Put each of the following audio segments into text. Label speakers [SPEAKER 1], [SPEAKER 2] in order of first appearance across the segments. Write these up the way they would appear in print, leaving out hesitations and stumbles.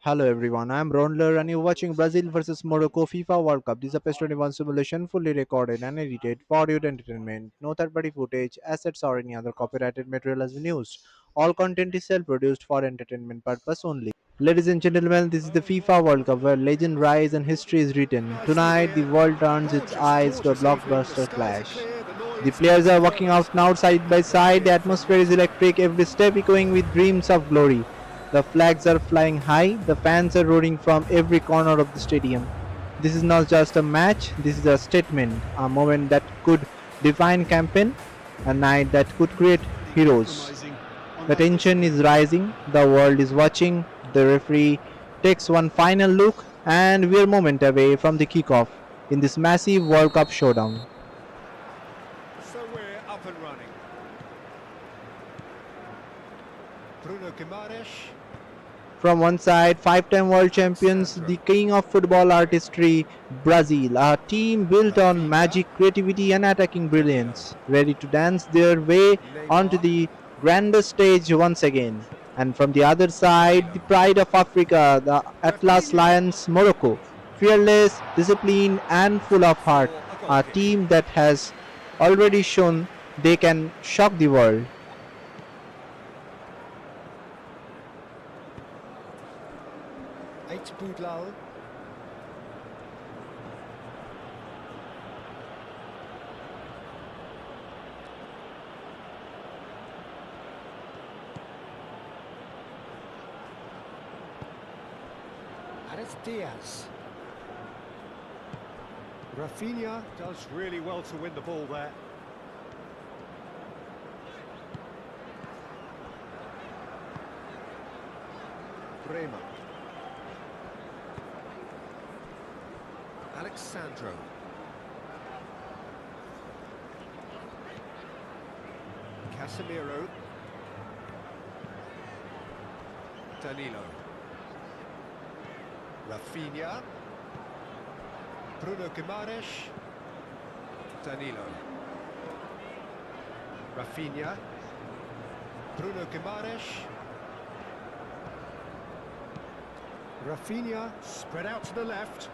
[SPEAKER 1] Hello everyone, I am Raundler and you're watching Brazil versus Morocco FIFA World Cup. This is a PES 21 simulation fully recorded and edited for your entertainment. No third party footage, assets or any other copyrighted material has been used. All content is self-produced for entertainment purpose only. Ladies and gentlemen, this is the FIFA World Cup where legend rise and history is written.
[SPEAKER 2] Nicely
[SPEAKER 1] Tonight the
[SPEAKER 2] here.
[SPEAKER 1] world turns its
[SPEAKER 2] Gorgeous,
[SPEAKER 1] eyes to a
[SPEAKER 2] gorgeous evening. The
[SPEAKER 1] blockbuster
[SPEAKER 2] skies are
[SPEAKER 1] clash.
[SPEAKER 2] clear, the
[SPEAKER 1] The
[SPEAKER 2] noise
[SPEAKER 1] players
[SPEAKER 2] is
[SPEAKER 1] are walking out
[SPEAKER 2] perfect.
[SPEAKER 1] now side by
[SPEAKER 2] Let's see
[SPEAKER 1] side. The
[SPEAKER 2] it from
[SPEAKER 1] atmosphere is
[SPEAKER 2] right.
[SPEAKER 1] electric, every step echoing with dreams of glory. The flags are flying high, the fans are roaring from every corner of the stadium. This is not just a match, this is a statement, a moment that could define campaign, a night that could create heroes.
[SPEAKER 2] Compromising on
[SPEAKER 1] The
[SPEAKER 2] that
[SPEAKER 1] tension
[SPEAKER 2] discipline.
[SPEAKER 1] is rising, the world is watching, the referee takes one final look, and we're a moment away from the kickoff in this massive World Cup showdown.
[SPEAKER 2] So we're up and running. Bruno Guimaraes,
[SPEAKER 1] From one side, five-time world champions,
[SPEAKER 2] Alexandro,
[SPEAKER 1] the king of football artistry, Brazil, a team built on
[SPEAKER 2] Rafinha,
[SPEAKER 1] magic, creativity, and attacking
[SPEAKER 2] Danilo,
[SPEAKER 1] brilliance, ready to dance their way onto
[SPEAKER 2] Neymar,
[SPEAKER 1] the grandest stage once again. And from the other side, the
[SPEAKER 2] Danilo,
[SPEAKER 1] pride of Africa, the Atlas
[SPEAKER 2] Rafinha.
[SPEAKER 1] Lions, Morocco, fearless, disciplined, and full of heart,
[SPEAKER 2] For a goal
[SPEAKER 1] a
[SPEAKER 2] kick.
[SPEAKER 1] team that has already shown they can shock the world.
[SPEAKER 2] Eight Boudlal, Ares Diaz. Rafinha does really well to win the ball there. Bremer. Alexandro. Casemiro. Danilo. Rafinha. Bruno Guimaraes. Danilo. Rafinha. Bruno Guimaraes. Rafinha spread out to the left.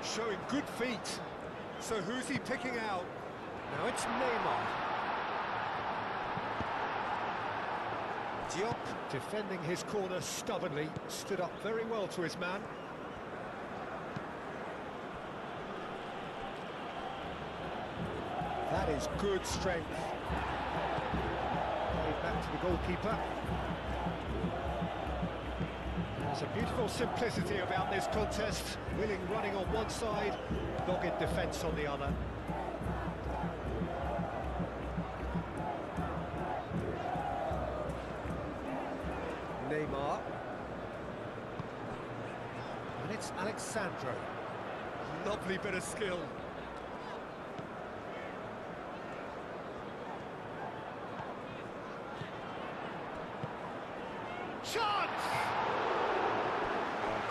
[SPEAKER 2] Showing good feet. So who's he picking out? Now it's Neymar. Diop defending his corner stubbornly. Stood up very well to his man. That is good strength. Played back to the goalkeeper. There's a beautiful simplicity about this contest. Willing running on one side, dogged defence on the other. Neymar. And it's Alexandro. Lovely bit of skill. Shot!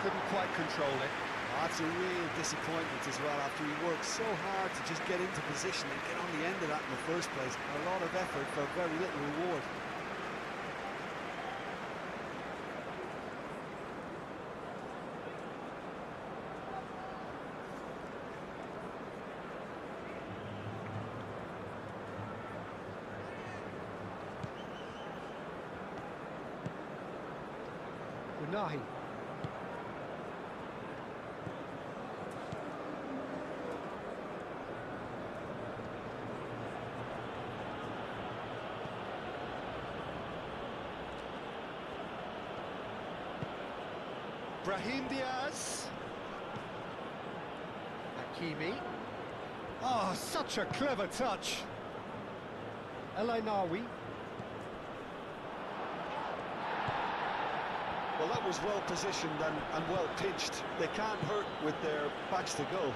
[SPEAKER 2] Couldn't quite control it.
[SPEAKER 3] That's a real disappointment as well after he worked so hard to just get into position and get on the end of that in the first place. A lot of effort for very little reward.
[SPEAKER 2] Unahi. Brahim Diaz. Hakimi. Oh, such a clever touch. El Ainawi.
[SPEAKER 3] Well, that was well positioned and well pitched. They can't hurt with their backs to goal.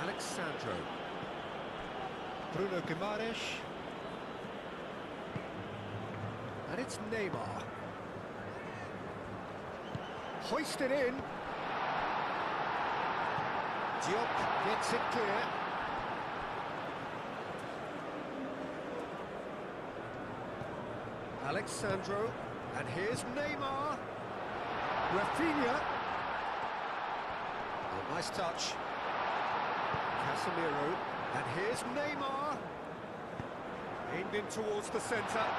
[SPEAKER 2] Alexandro. Bruno Guimaraes. And it's Neymar. Hoisted in. Diop gets it clear. Alexandro, and here's Neymar. Rafinha. Oh, nice touch. Casemiro, and here's Neymar. Aimed in towards the centre.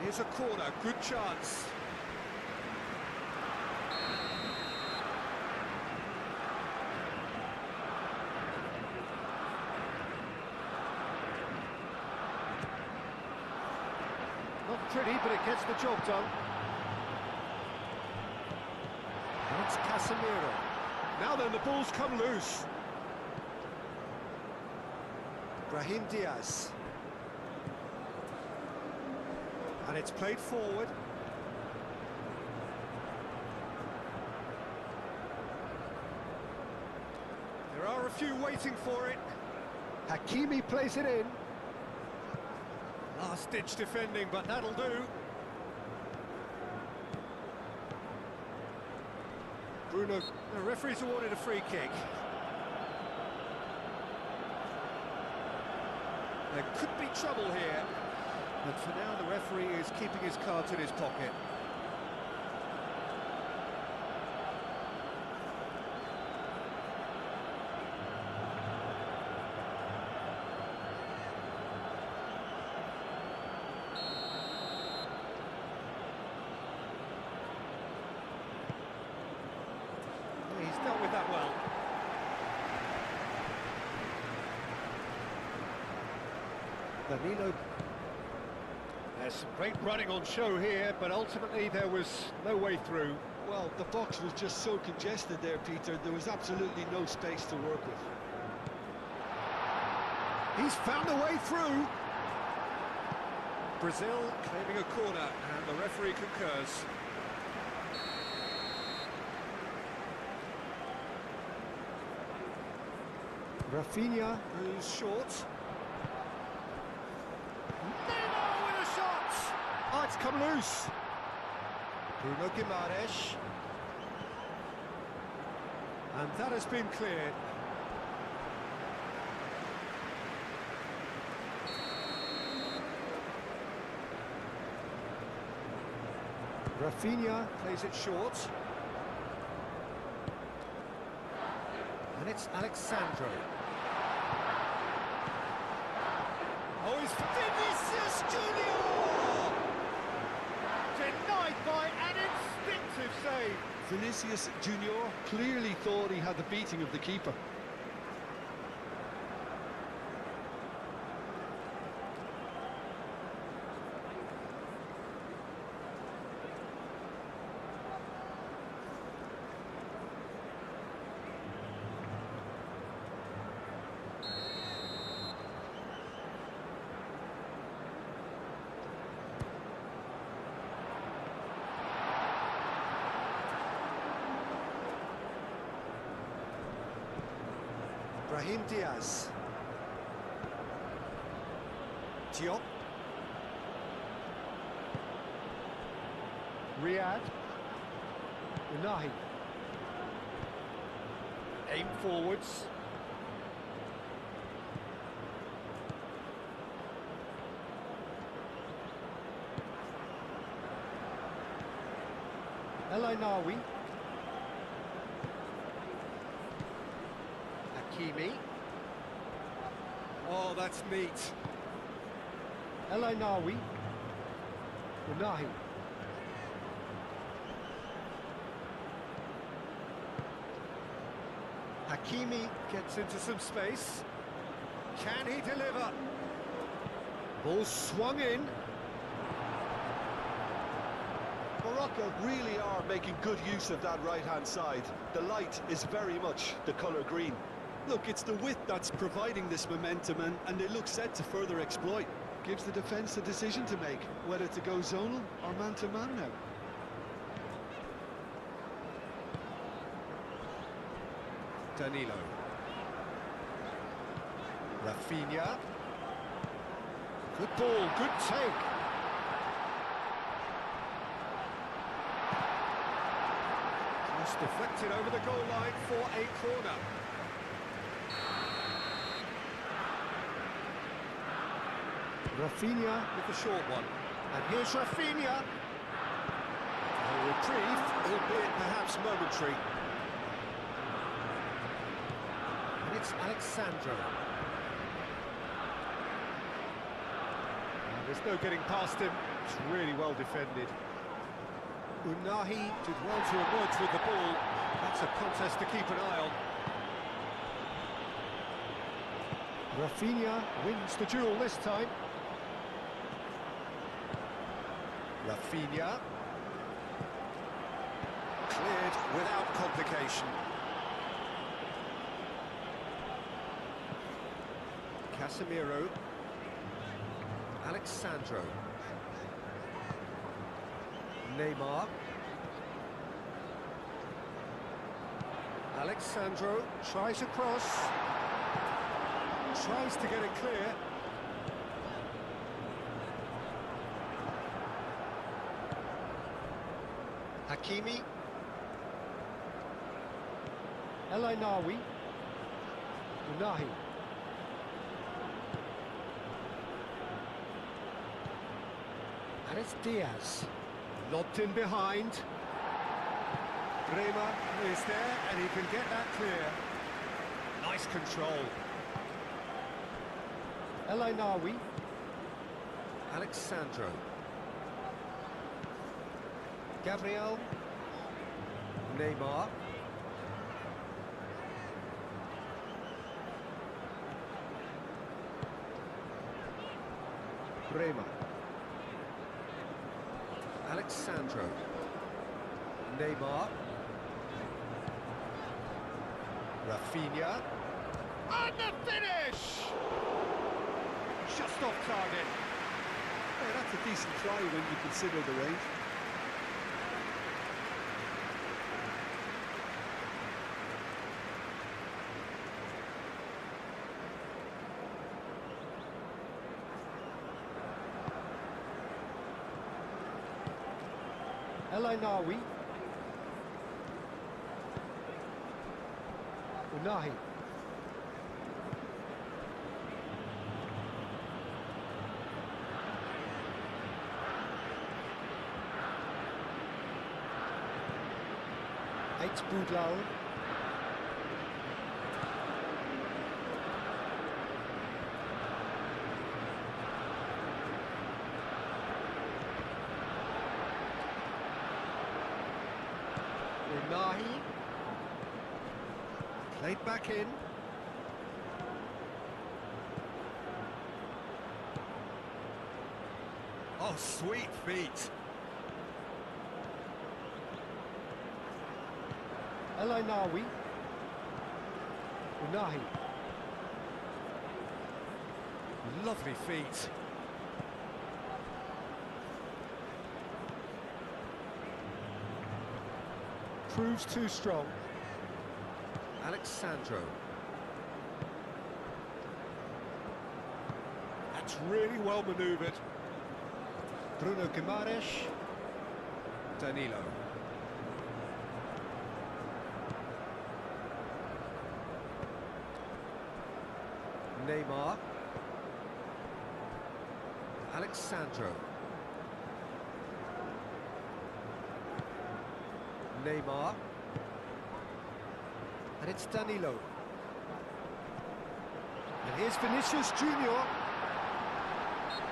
[SPEAKER 2] It is a corner, good chance. Not pretty, but it gets the job done. That's Casemiro. Now then, the ball's come loose. Brahim Diaz. And it's played forward. There are a few waiting for it. Hakimi plays it in. Last-ditch defending, but that'll do. Bruno, the referee's awarded a free kick. There could be trouble here, but for now the referee is keeping his cards in his pocket. He's dealt with that well. Danilo. There's some great running on show here, but ultimately there was no way through.
[SPEAKER 3] Well, the box was just so congested there, Peter. There was absolutely no space to work with.
[SPEAKER 2] He's found a way through. Brazil claiming a corner, and the referee concurs. Rafinha, who's short. Neymar with a shot! Oh, it's come loose. Bruno Guimaraes. And that has been cleared. Rafinha plays it short. And it's Alexandro. Oh, he's Vinicius Junior! Denied by an instinctive save.
[SPEAKER 3] Vinicius Junior clearly thought he had the beating of the keeper.
[SPEAKER 2] Brahim Diaz. Diop. Riyad. Unahi. Aim forwards. El Ainawi. Hakimi. Oh, that's neat. El Ainawi. Unahi. Hakimi gets into some space. Can he deliver? Ball swung in.
[SPEAKER 3] Morocco really are making good use of that right-hand side. The light is very much the colour green. Look, it's the width that's providing this momentum, and they look set to further exploit. Gives the defence a decision to make, whether to go zonal or man-to-man now.
[SPEAKER 2] Danilo. Rafinha. Good ball, good take. Cross deflected over the goal line for a corner. Rafinha with the short one. And here's Rafinha. A reprieve, albeit perhaps momentary. And it's Alexandro. And there's no getting past him. It's really well defended. Unahi did well to emerge with the ball. That's a contest to keep an eye on. Rafinha wins the duel this time. Rafinha. Cleared without complication. Casemiro. Alexandro. Neymar. Alexandro tries a cross. Tries to get it clear. Hakimi. El Ainawi. Unahi. And it's Diaz. Lobbed in behind. Bremer is there and he can get that clear. Nice control. El Ainawi. Alexandro. Gabriel. Neymar. Bremer. Alexandro. Neymar. Rafinha. And the finish! Just off target.
[SPEAKER 3] Yeah, that's a decent try when you consider the range.
[SPEAKER 2] El Ainawi. Unahi. It's Boudlau. Unahi. Played back in. Oh, sweet feet. El Ainawi. Unahi. Lovely feet. Proves too strong. Alexandro. That's really well manoeuvred. Bruno Guimaraes. Danilo. Neymar. Alexandro. Neymar. And it's Danilo. And here's Vinicius Junior.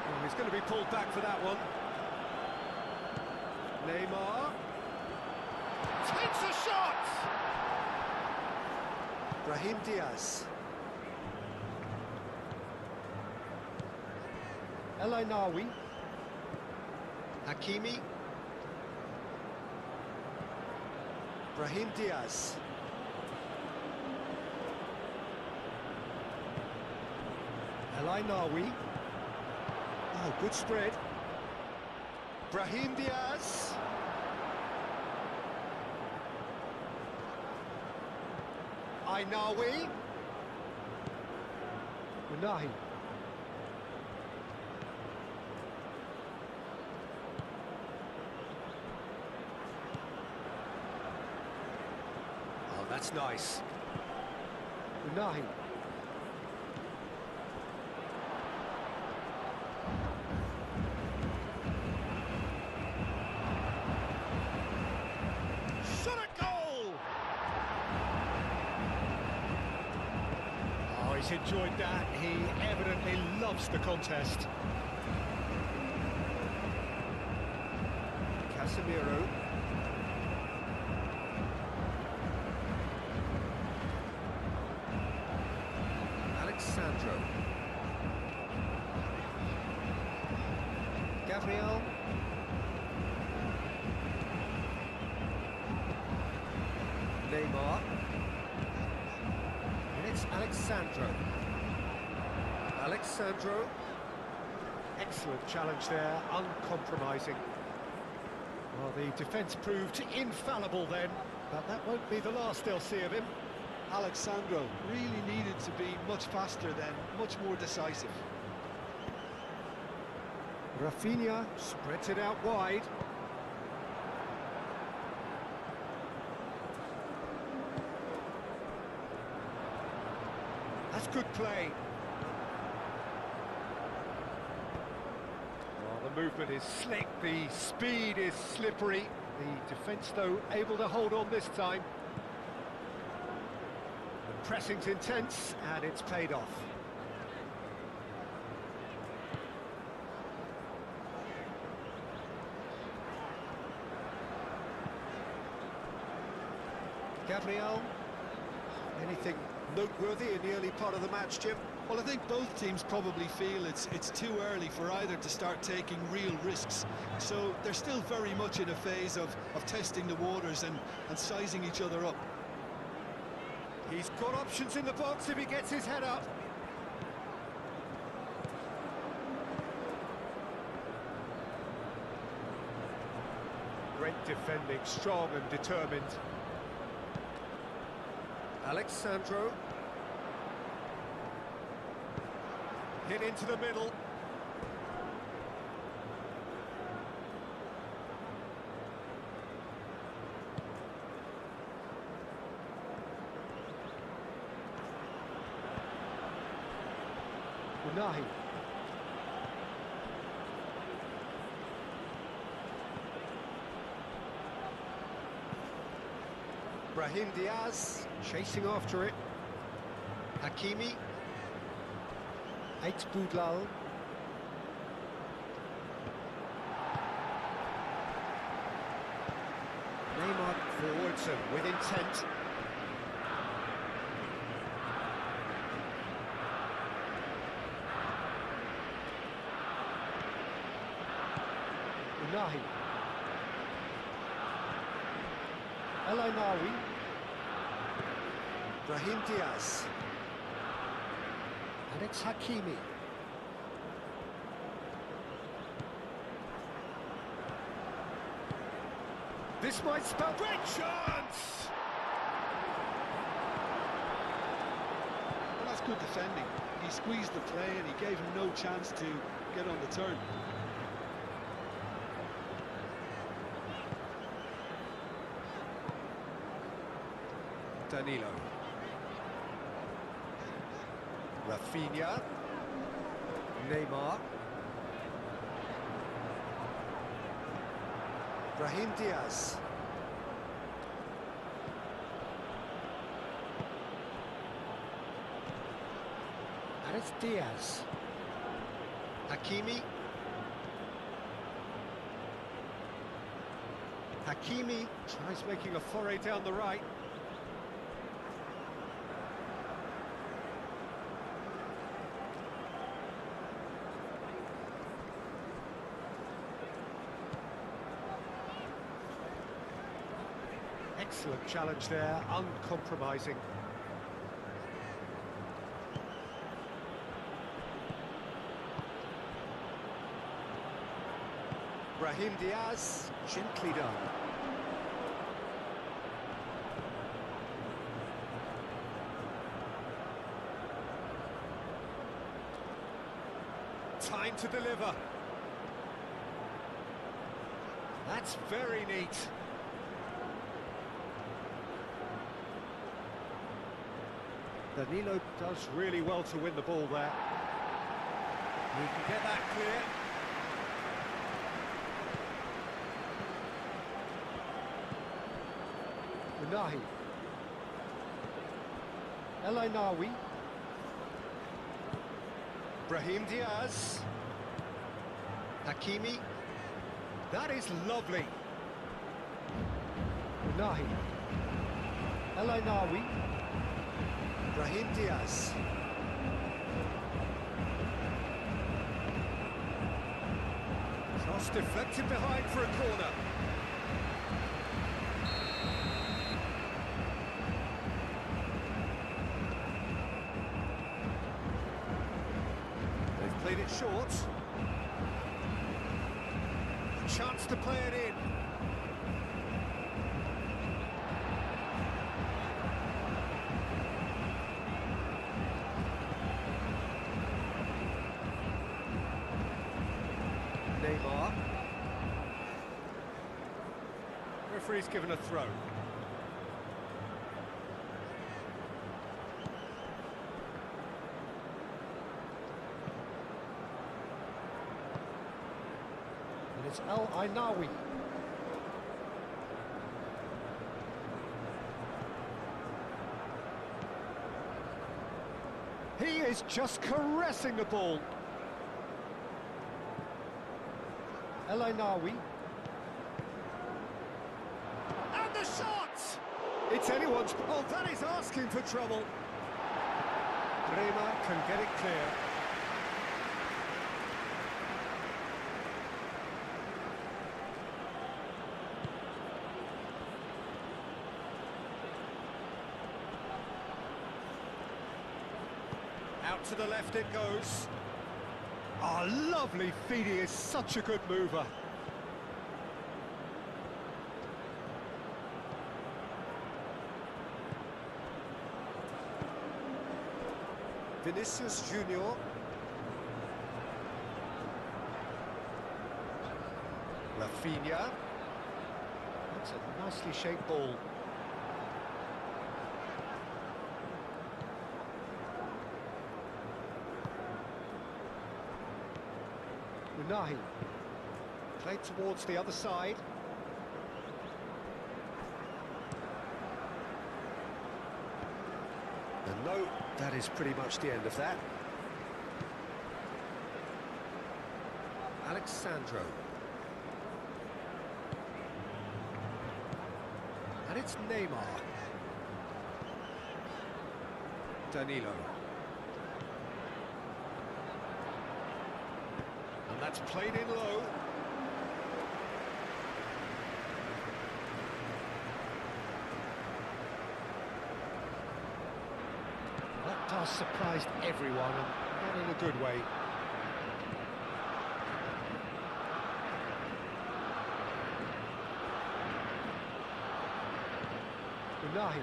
[SPEAKER 2] Oh, he's going to be pulled back for that one. Neymar. Takes a shot! Brahim Diaz. El Ainawi. Hakimi. Brahim Diaz. El Ainawi. Oh, good spread. Brahim Diaz. Ainawi. Unahi. Oh, that's nice. Unahi. enjoyed that. He evidently loves the contest. Casemiro. Alexandro. Gabriel. Neymar. And it's Alexandro. Alexandro. Excellent challenge there, uncompromising. Well, the defence proved infallible then, but that won't be the last they'll see of him.
[SPEAKER 3] Alexandro really needed to be much faster then, much more decisive.
[SPEAKER 2] Rafinha spreads it out wide. That's good play. Well, the movement is slick, the speed is slippery. The defence, though, able to hold on this time. The pressing's intense, and it's paid off. Gabriel, anything noteworthy in the early part of the match, Jim?
[SPEAKER 3] Well, I think both teams probably feel it's too early for either to start taking real risks. So they're still very much in a phase of testing the waters and sizing each other up.
[SPEAKER 2] He's got options in the box if he gets his head up. Great defending, strong and determined. Alexandro. Hit into the middle. Unahi. Brahim Diaz chasing after it. Hakimi. Ait Boudlal. Neymar forwards him with intent. Unahi. El Ainawi. Brahim Diaz. And it's Hakimi. This might spell great chance!
[SPEAKER 3] Well, that's good defending. He squeezed the play and he gave him no chance to get on the turn.
[SPEAKER 2] Danilo. Rafinha. Neymar. Brahim Diaz. And it's Diaz. Hakimi. Hakimi tries making a foray down the right. Excellent challenge there, uncompromising. Brahim Diaz, gently done. Time to deliver. That's very neat. Danilo does really well to win the ball there. He can get that clear. Unahi. El Ainawi. Brahim Diaz. Hakimi. That is lovely. Nahi. El Ainawi. Brahim Diaz. Cross deflected behind for a corner. They've played it short. A chance to play it in. Neymar. Referee's given a throw. And it's El Ainawi. He is just caressing the ball. El Ainawi. And the shot! It's anyone's... Oh, that is asking for trouble. Rema can get it clear. Out to the left it goes. Oh, lovely feed, he is such a good mover. Vinicius Junior. Rafinha. That's a nicely shaped ball. Unahi. Played towards the other side. And no, that is pretty much the end of that. Alexandro. And it's Neymar. Danilo. And that's played in low. That pass surprised everyone, and not in a good way. Unahi.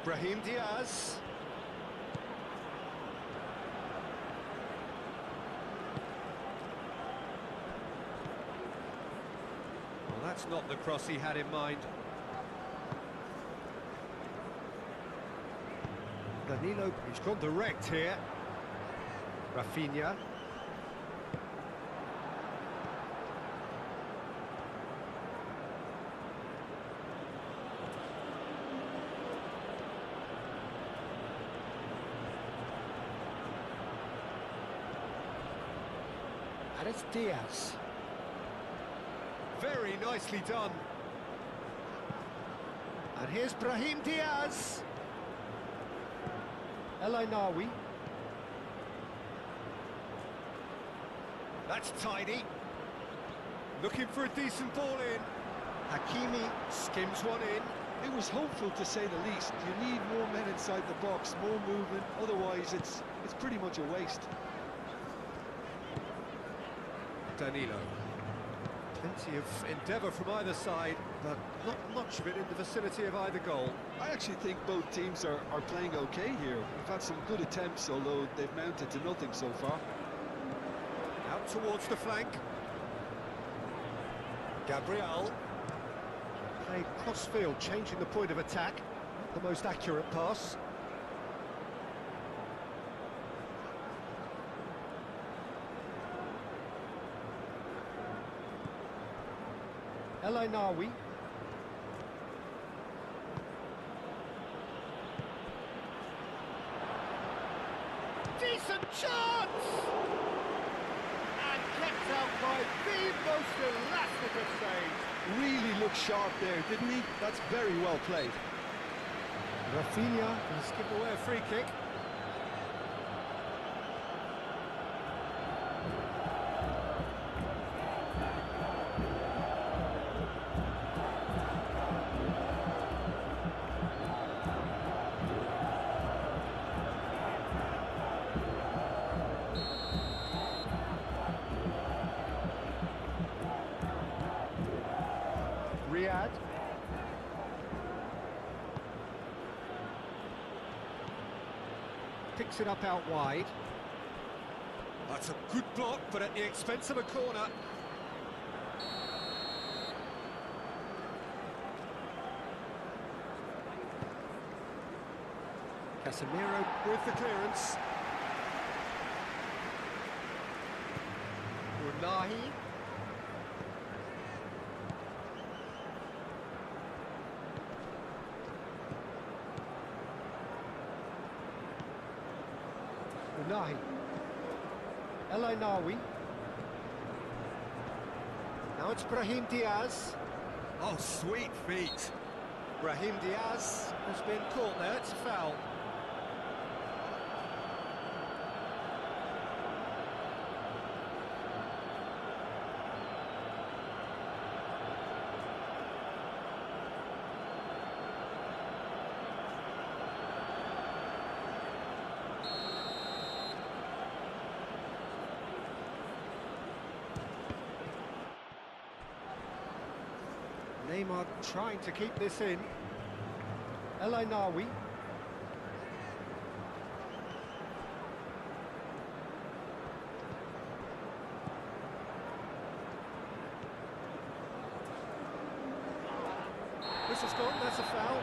[SPEAKER 2] Brahim Diaz. Well, that's not the cross he had in mind. Danilo, he's gone direct here. Rafinha. And it's Diaz. Very nicely done. And here's Brahim Diaz. El Ainawi. That's tidy. Looking for a decent ball in. Hakimi skims one in.
[SPEAKER 3] It was hopeful, to say the least. You need more men inside the box, more movement. Otherwise, it's pretty much a waste.
[SPEAKER 2] Danilo. Plenty of endeavour from either side, but not much of it in the vicinity of either goal.
[SPEAKER 3] I actually think both teams are playing okay here. We've had some good attempts, although they've mounted to nothing so far.
[SPEAKER 2] Out towards the flank. Gabriel. Played cross-field, changing the point of attack. Not the most accurate pass. El Ainawi. Chance! And kept out by the most elastic of saves.
[SPEAKER 3] Really looked sharp there, didn't he? That's very well played.
[SPEAKER 2] Rafinha can skip away a free kick. Riyad. Picks it up out wide. That's a good block, but at the expense of a corner. Casemiro with the clearance. Unahi. Unahi. El Ainawi. Now it's Brahim Diaz. Oh, sweet feet. Brahim Diaz has been caught there. It's a foul. Neymar trying to keep this in. El Ainawi. This has gone, that's a foul.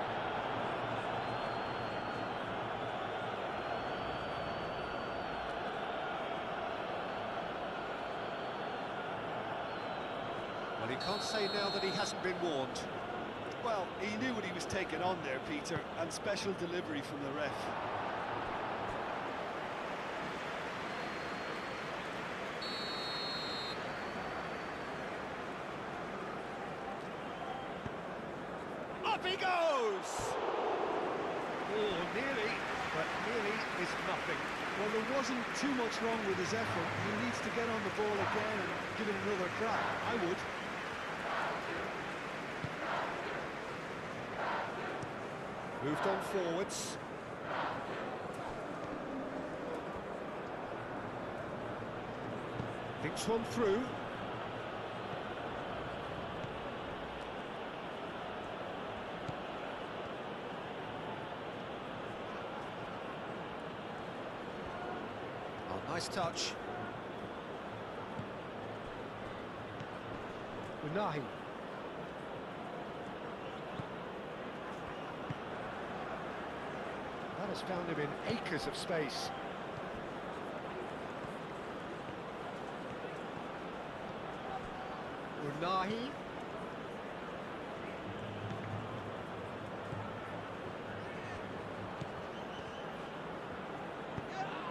[SPEAKER 2] Well, he can't say now that he hasn't been warned.
[SPEAKER 3] Well, he knew what he was taking on there, Peter, and special delivery from the ref.
[SPEAKER 2] Up he goes! Oh, nearly, but nearly is nothing.
[SPEAKER 3] Well, there wasn't too much wrong with his effort. He needs to get on the ball again and give it another crack. I would.
[SPEAKER 2] Moved on forwards. Thinks one through. Oh, nice touch. Unahi. That has found him in acres of space. Unahi.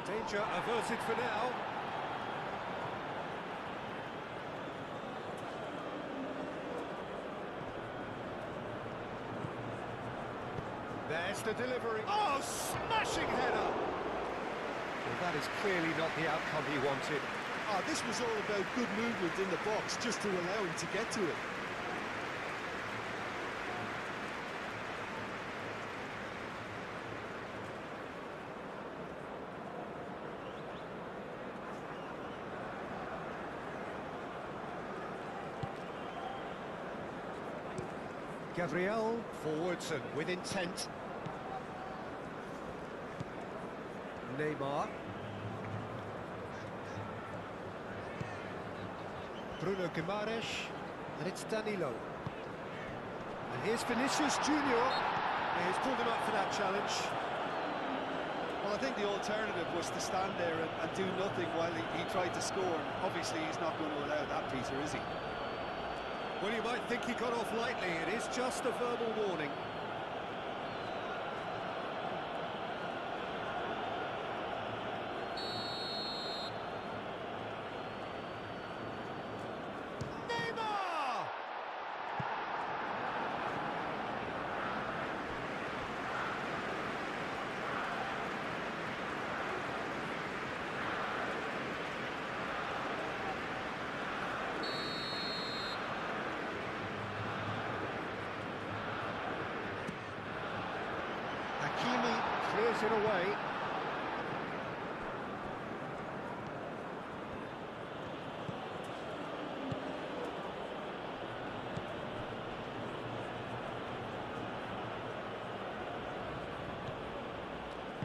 [SPEAKER 2] Danger averted for now. There's the delivery. Oh, smashing header! Well, that is clearly not the outcome he wanted.
[SPEAKER 3] Ah, this was all about good movement in the box, just to allow him to get to it.
[SPEAKER 2] Gabriel forwards and with intent. Neymar. Bruno Guimaraes, and it's Danilo. And here's Vinicius Junior. He's pulled him up for that challenge.
[SPEAKER 3] Well, I think the alternative was to stand there and do nothing while he tried to score. And obviously, he's not going to allow that, Peter, is he?
[SPEAKER 2] Well, you might think he got off lightly. It is just a verbal warning. clears it away.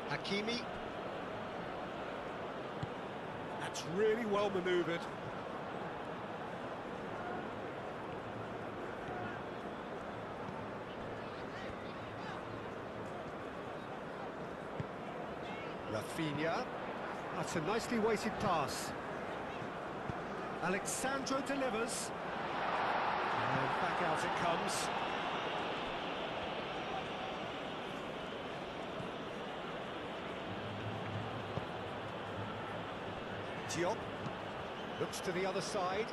[SPEAKER 2] Hakimi. That's really well manoeuvred. Rafinha. That's a nicely weighted pass. Alexandro delivers. And back out it comes. Diop looks to the other side.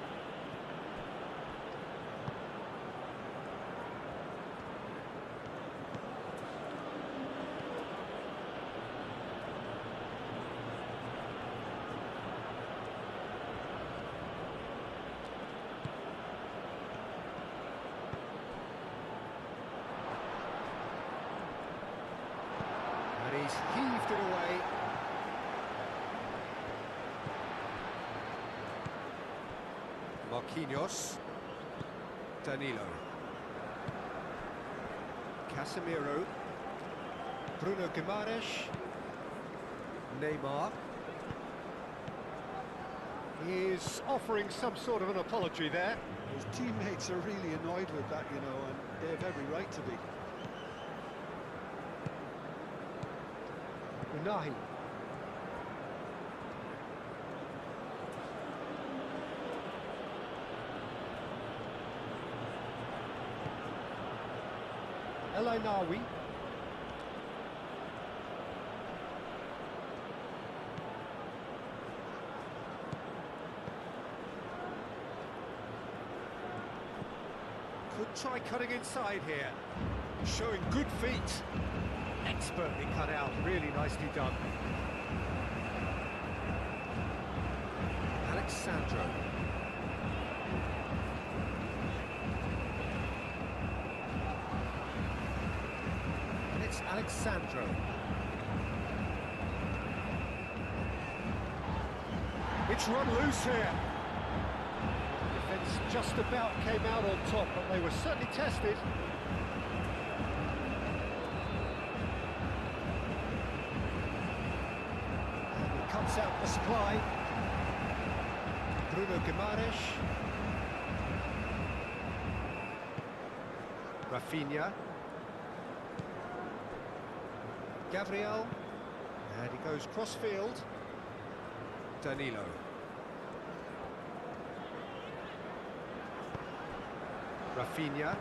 [SPEAKER 2] And he's heaved it away. Marquinhos, Danilo, Casemiro, Bruno Guimaraes, Neymar. He's offering some sort of an apology there.
[SPEAKER 3] His teammates are really annoyed with that, you know, and they have every right to be.
[SPEAKER 2] Unahi. El Ainawi. Could try cutting inside here. Showing good feet. Expertly cut out, really nicely done. Alexandro. It's Alexandro. It's run loose here. Defence just about came out on top, but they were certainly tested. And he cuts out the supply. Bruno Guimaraes. Rafinha. Gabriel, and he goes cross-field. Danilo. Rafinha.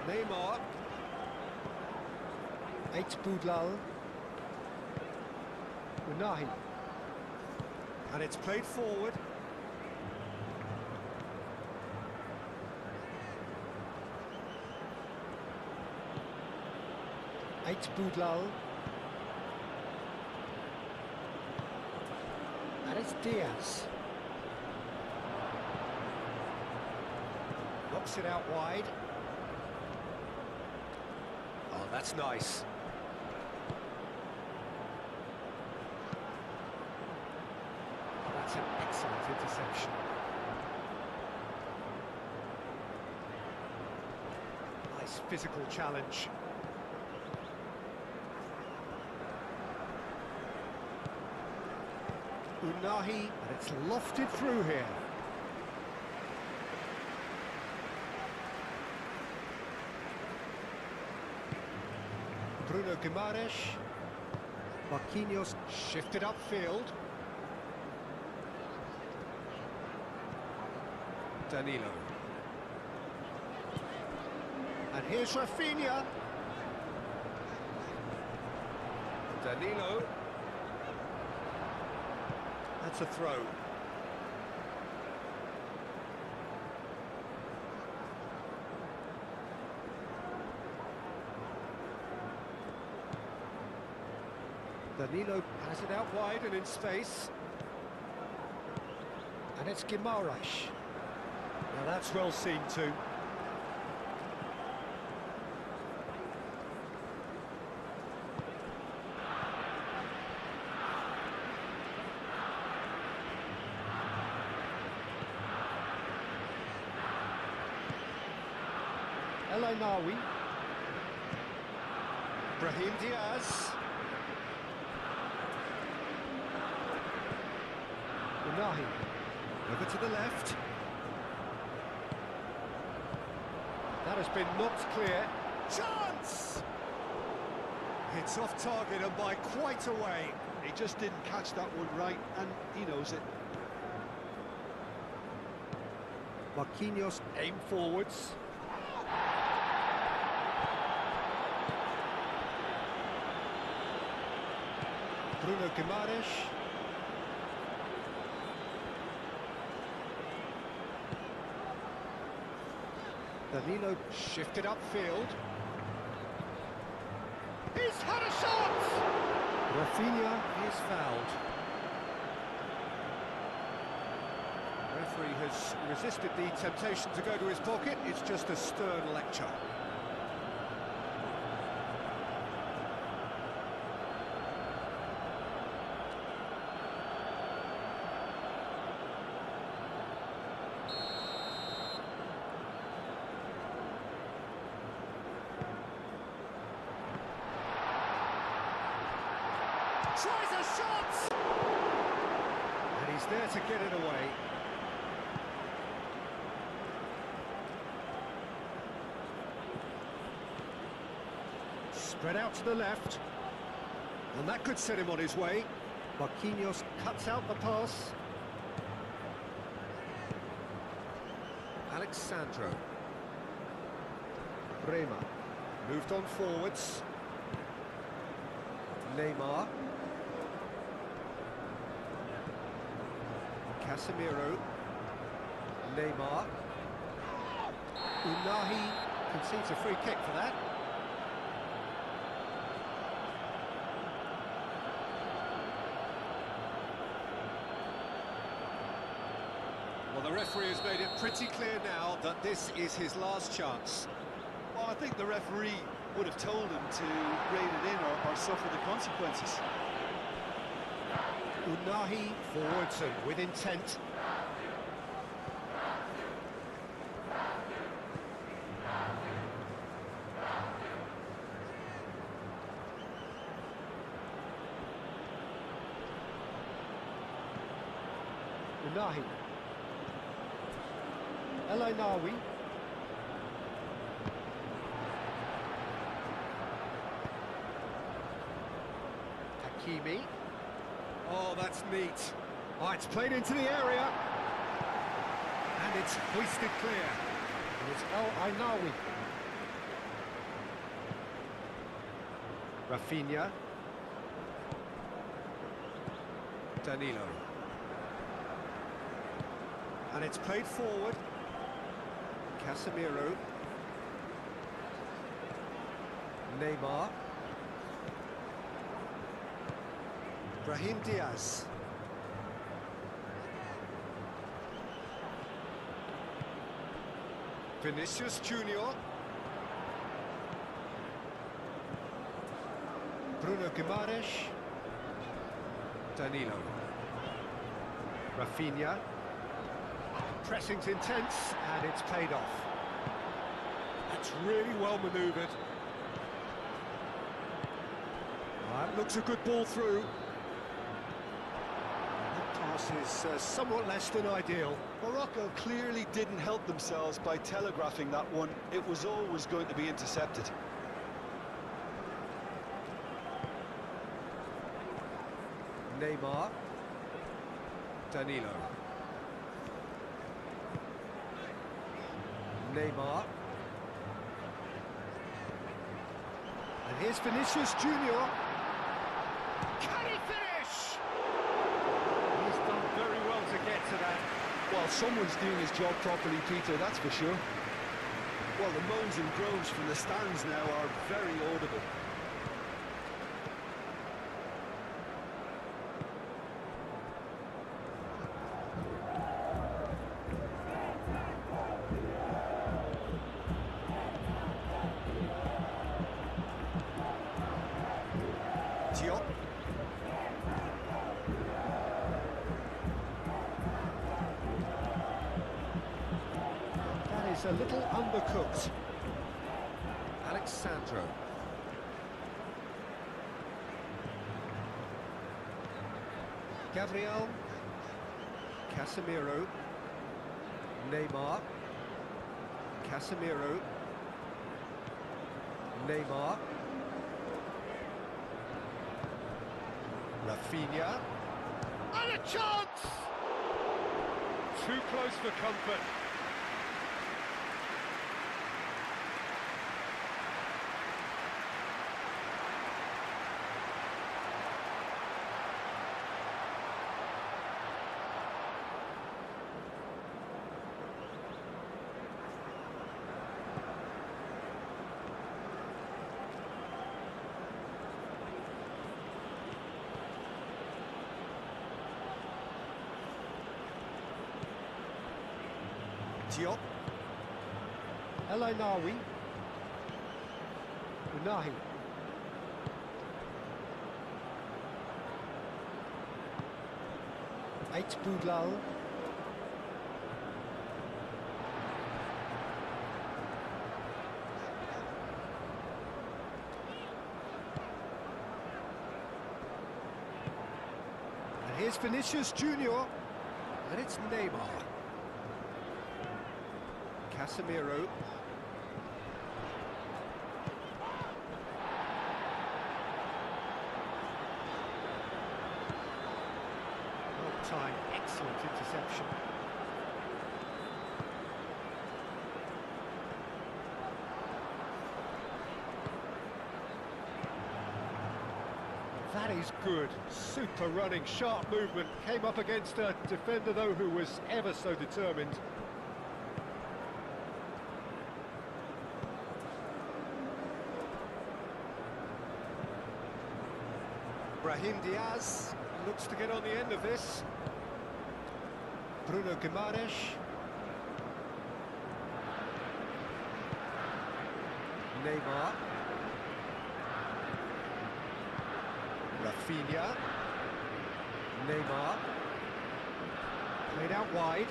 [SPEAKER 2] Neymar. Boudlal. Unahi. And it's played forward. Boudlal. And it's Diaz. Knocks it out wide. Oh, that's nice. That's an excellent interception. Nice physical challenge. Unahi, and it's lofted through here. Bruno Guimaraes. Marquinhos shifted upfield. Danilo. And here's Rafinha. Danilo. That's a throw. Danilo has it out wide and in space. And it's Guimaraes. Now that's well seen too. El Ainawi. Brahim Diaz. Unahi. Over to the left. That has been knocked clear. Chance! It's off target and by quite a way.
[SPEAKER 3] He just didn't catch that one right, and he knows it.
[SPEAKER 2] Marquinhos aim forwards. Bruno Guimaraes. Danilo shifted upfield. He's had a shot! Rafinha is fouled. Referee has resisted the temptation to go to his pocket. It's just a stern lecture. Tries a shot! And he's there to get it away. Spread out to the left. And that could set him on his way. Marquinhos cuts out the pass. Alexandro. Bremer. Moved on forwards. Neymar. Casemiro. Neymar. Unahi concedes a free kick for that. Well, the referee has made it pretty clear now that this is his last chance.
[SPEAKER 3] Well, I think the referee would have told him to rein it in or suffer the consequences.
[SPEAKER 2] Unahi forwards and with intent. Unahi. El Ainawi. Hakimi. Oh, that's neat. Oh, it's played into the area. And it's hoisted clear. And it's El Ainawi. Rafinha. Danilo. And it's played forward. Casemiro. Neymar. Brahim Diaz. Vinicius Junior. Bruno Guimaraes. Danilo. Rafinha. Pressing's intense, and it's paid off. That's really well manoeuvred. That looks a good ball through. That pass is somewhat less than ideal.
[SPEAKER 3] Morocco clearly didn't help themselves by telegraphing that one. It was always going to be intercepted.
[SPEAKER 2] Neymar. Danilo. Neymar. And here's Vinicius Junior. Can he finish? He's done very well to get to that.
[SPEAKER 3] Well, someone's doing his job properly, Peter, that's for sure. Well, the moans and groans from the stands now are very audible. Diop.
[SPEAKER 2] That is a little undercooked. Alexandro. Gabriel. Casemiro. Neymar. Casemiro. Neymar. Rafinha. And a chance! Too close for comfort. Diop. El Ainawi. Unahi. Eight Boudlal. And here's Vinicius Junior. And it's Neymar. Casemiro. Well timed, excellent interception. That is good. Super running, sharp movement. Came up against a defender, though, who was ever so determined. Brahim Diaz looks to get on the end of this. Bruno Guimaraes. Neymar. Rafinha. Neymar. Played out wide.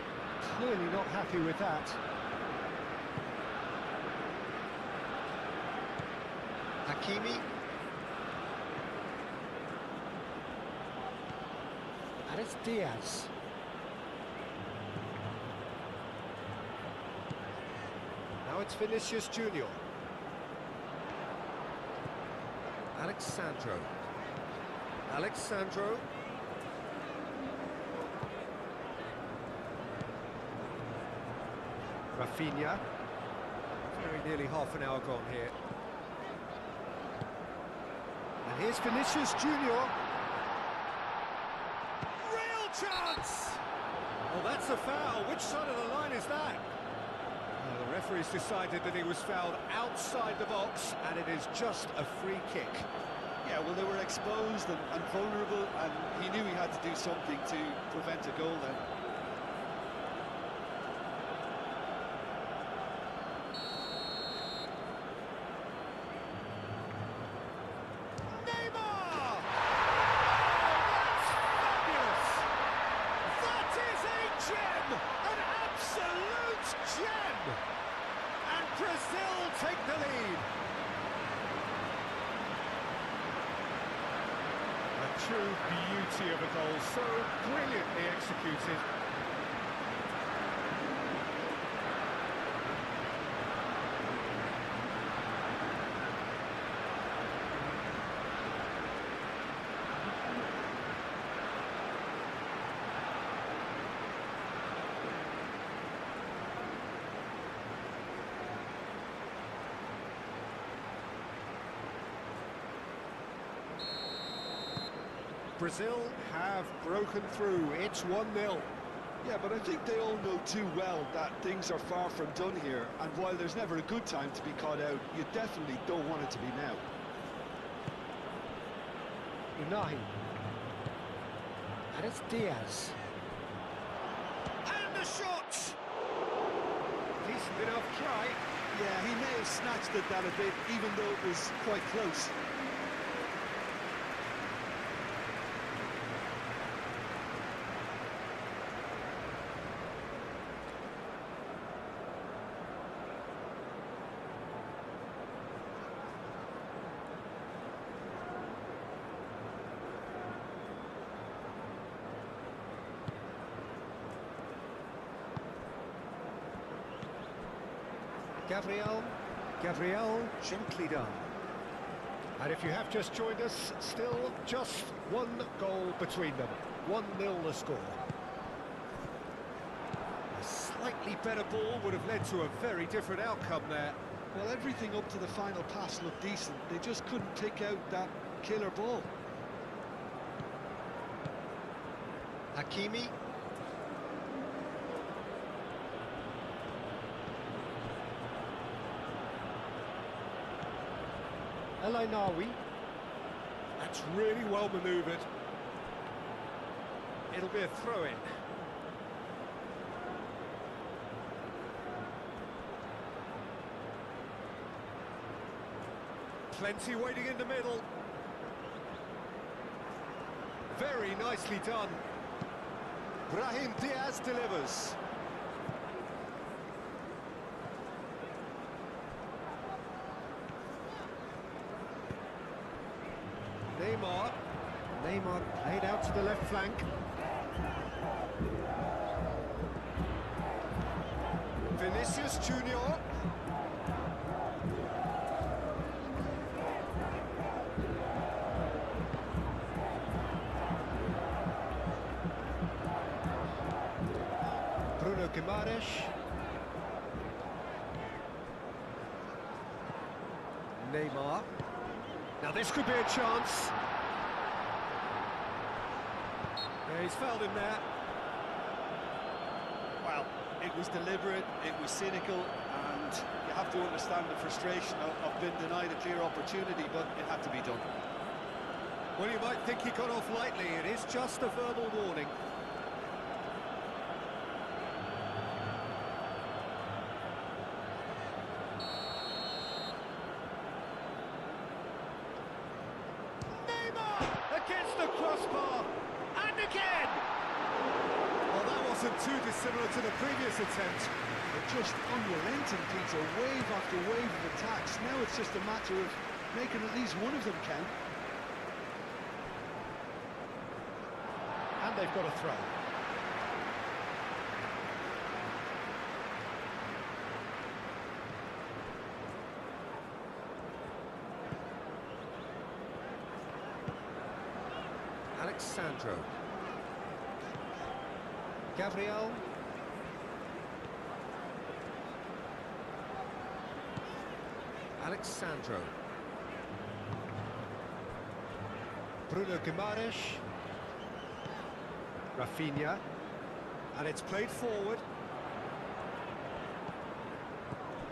[SPEAKER 2] Clearly not happy with that. Hakimi. And it's Diaz. Now it's Vinicius Junior. Alexandro. Alexandro. Rafinha. Very nearly half an hour gone here. And here's Vinicius Junior. Chance! Well, that's a foul. Which side of the line is that? Well, the referee's decided that he was fouled outside the box, and it is just a free kick.
[SPEAKER 3] Yeah, well, they were exposed and vulnerable, and he knew he had to do something to prevent a goal then.
[SPEAKER 2] Brazil take the lead. A true beauty of a goal, so brilliantly executed. Brazil have broken through. It's 1-0.
[SPEAKER 3] Yeah, but I think they all know too well that things are far from done here, and while there's never a good time to be caught out, you definitely don't want it to be now.
[SPEAKER 2] Unahi. And it's Diaz. And the shot! Decent enough try.
[SPEAKER 3] Yeah, he may have snatched at that a bit, even though it was quite close.
[SPEAKER 2] Gabriel, gently done. And if you have just joined us, still just one goal between them. 1-0 the score. A slightly better ball would have led to a very different outcome there.
[SPEAKER 3] Well, everything up to the final pass looked decent. They just couldn't pick out that killer ball.
[SPEAKER 2] Hakimi. El Ainawi. That's really well manoeuvred. It'll be a throw-in. Plenty waiting in the middle. Very nicely done.
[SPEAKER 3] Brahim Diaz delivers.
[SPEAKER 2] Neymar played out to the left flank. Vinicius Junior. Bruno Guimaraes. Neymar. Now this could be a chance. Yeah, he's fouled him there.
[SPEAKER 3] Well, it was deliberate, it was cynical, and you have to understand the frustration of being denied a clear opportunity, but it had to be done.
[SPEAKER 2] Well, you might think he got off lightly. It is just a verbal warning. Against the crossbar, and again! Well, that wasn't too dissimilar to the previous attempt.
[SPEAKER 3] They're just unrelenting, Peter, wave after wave of attacks. Now it's just a matter of making at least one of them count.
[SPEAKER 2] And they've got a throw. Alexandro. Gabriel. Alexandro. Bruno Guimaraes. Rafinha. And it's played forward.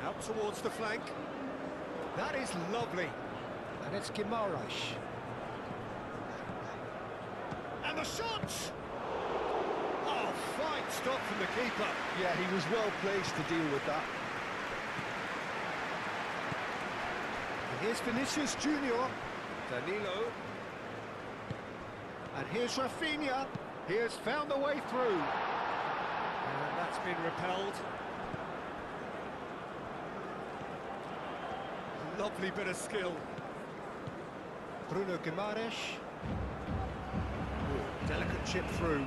[SPEAKER 2] Out towards the flank. That is lovely. And it's Guimaraes. And the shot! Oh, fine stop from the keeper.
[SPEAKER 3] Yeah, he was well placed to deal with that.
[SPEAKER 2] And here's Vinicius Junior. Danilo. And here's Rafinha. He has found a way through. And that's been repelled. Lovely bit of skill. Bruno Guimaraes. Delicate chip through.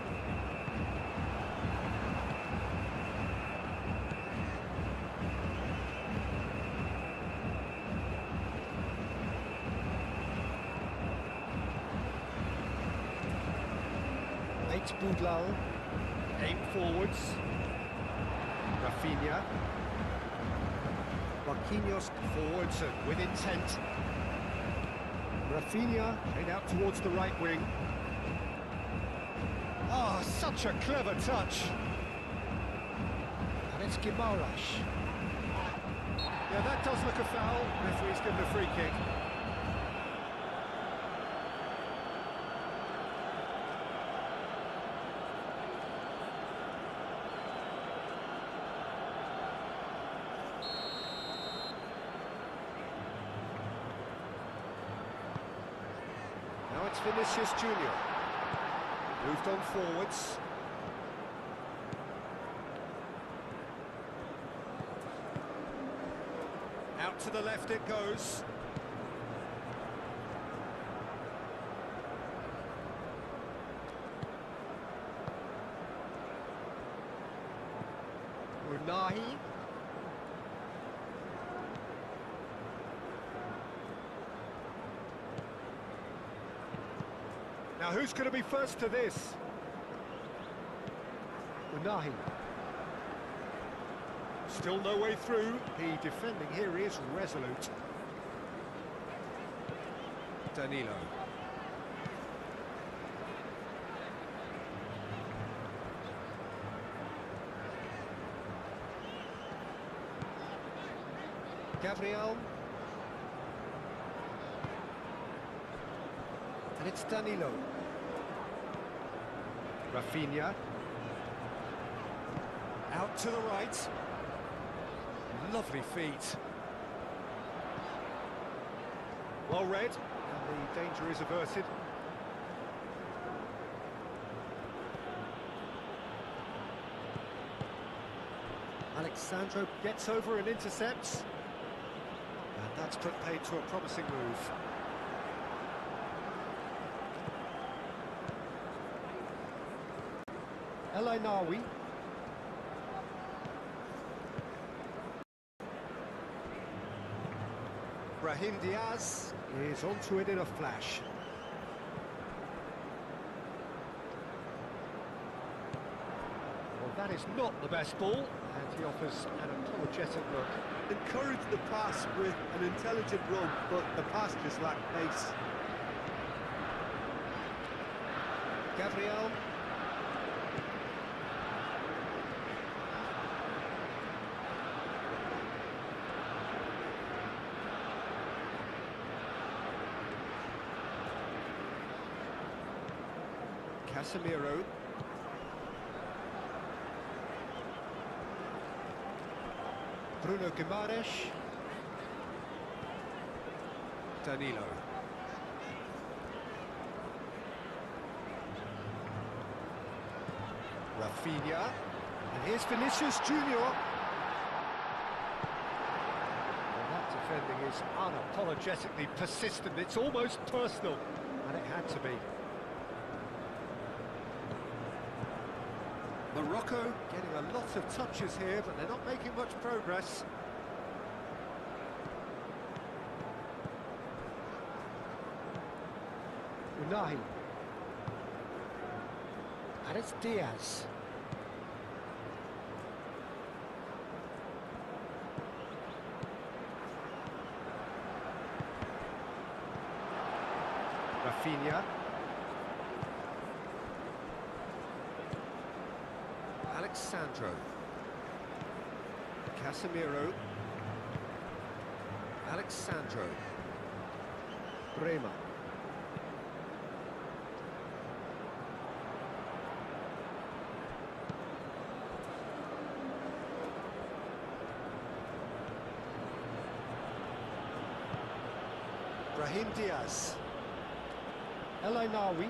[SPEAKER 2] Boudlal, aim forwards. Rafinha. Marquinhos forwards and with intent. Rafinha played out towards the right wing. Oh, such a clever touch. And it's Guimaraes. Yeah, that does look a foul. Referee's given a free kick. Now it's Vinicius Junior. Moved on forwards. Out to the left it goes. Unahi. Now who's going to be first to this? Unahi. Still no way through. The defending here is resolute. Danilo. Gabriel. And it's Danilo. Rafinha. Out to the right. Lovely feet. Well read, and the danger is averted. Alexandro gets over and intercepts. And that's put paid to a promising move. El Ainawi. Brahim Diaz is onto it in a flash. Well, that is not the best ball, and he offers an apologetic look.
[SPEAKER 3] Encourage the pass with an intelligent run, but the pass just lacked pace.
[SPEAKER 2] Gabriel. Casemiro. Bruno Guimaraes. Danilo. Rafinha. And here's Vinicius Junior. Well, that defending is unapologetically persistent. It's almost personal, and it had to be. Morocco getting a lot of touches here, but they're not making much progress. Unahi. And it's Diaz. Rafinha. Alexandro. Casemiro. Alexandro. Bremer. Brahim Diaz. El Ainawi.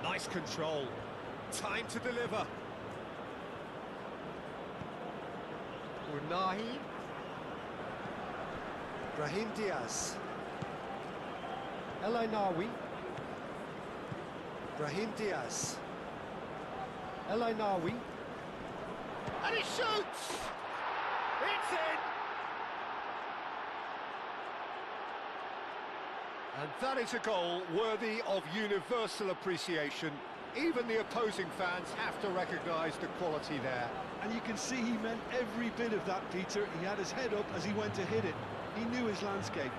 [SPEAKER 2] Nice control. Time to deliver. Unahi. Brahim Diaz. El Ainawi. Brahim Diaz. El Ainawi. And he shoots! It's in! And that is a goal worthy of universal appreciation. Even the opposing fans have to recognise the quality there.
[SPEAKER 3] And you can see he meant every bit of that, Peter. He had his head up as he went to hit it. He knew his landscape.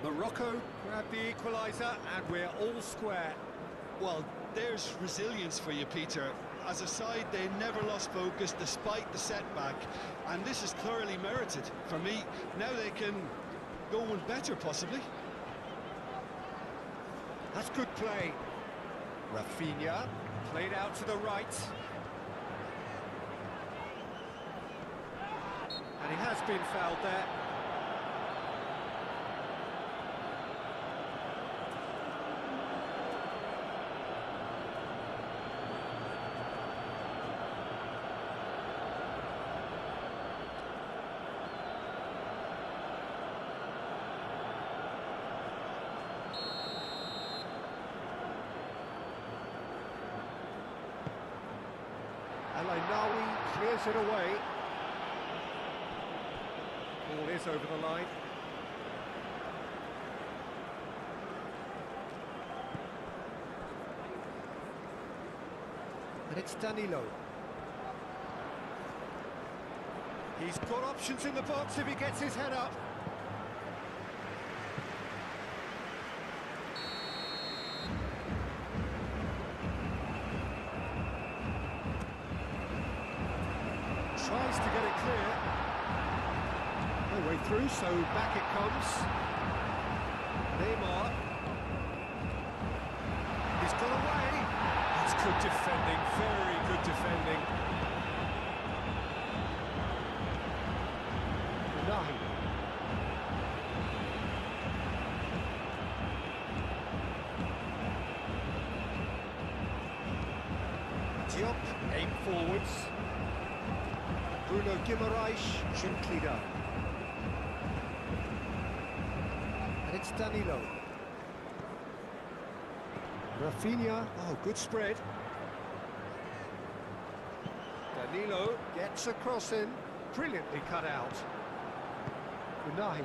[SPEAKER 2] Morocco grab the equaliser and we're all square.
[SPEAKER 3] Well, there's resilience for you, Peter. As a side, they never lost focus despite the setback, and this is clearly merited. For me, now they can go one better, possibly.
[SPEAKER 2] That's good play. Rafinha, played out to the right. And he has been fouled there. Nawi clears it away. Ball is over the line. And it's Danilo. He's got options in the box if he gets his head up. Tries to get it clear. No way through, so back it comes. Neymar. He's got away. That's good defending, very good defending. Nahi. Diop, aim forwards. Bruno Guimaraes, gently done. And it's Danilo. Rafinha, oh, good spread. Danilo gets a cross in, brilliantly cut out. Unahi.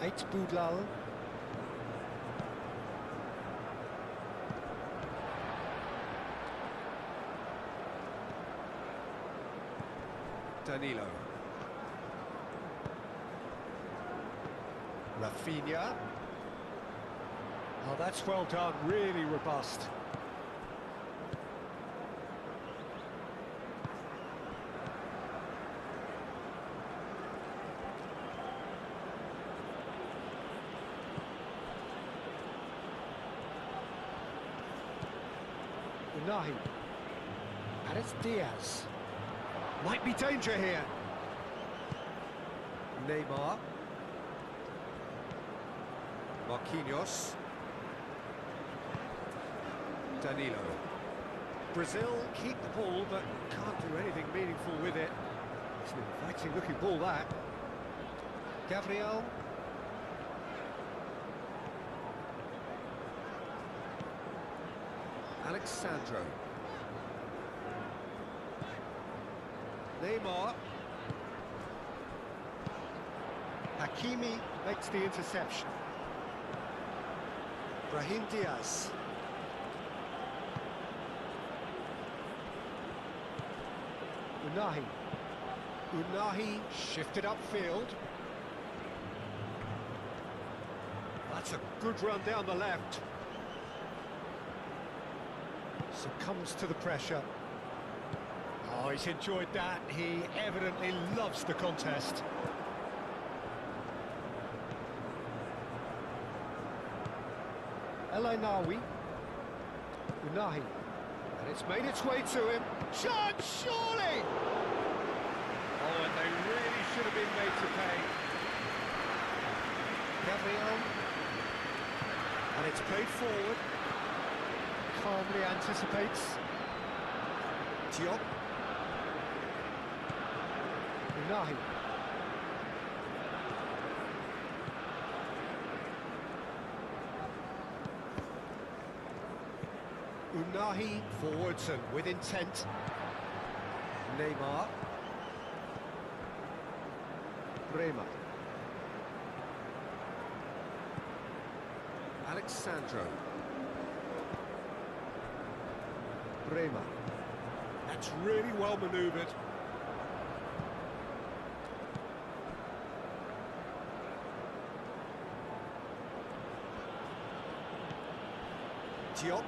[SPEAKER 2] Eight Boudlal. Danilo. Rafinha. Oh, that's well done, really robust. Unahi. And it's Diaz. Might be danger here. Neymar. Marquinhos. Danilo. Brazil keep the ball, but can't do anything meaningful with it. It's an inviting looking ball, that. Gabriel. Alexandro. Neymar. Hakimi makes the interception. Brahim Diaz. Unahi. Unahi shifted upfield. That's a good run down the left. Succumbs to the pressure. Oh, he's enjoyed that. He evidently loves the contest. El Ainawi. Unahi. And it's made its way to him. Chance, surely! Oh, and they really should have been made to pay. Gabriel. And it's played forward. Calmly anticipates. Diop. Unahi. Unahi forwards and with intent. Neymar. Bremer. Alexandro. Bremer. That's really well manoeuvred. Diop.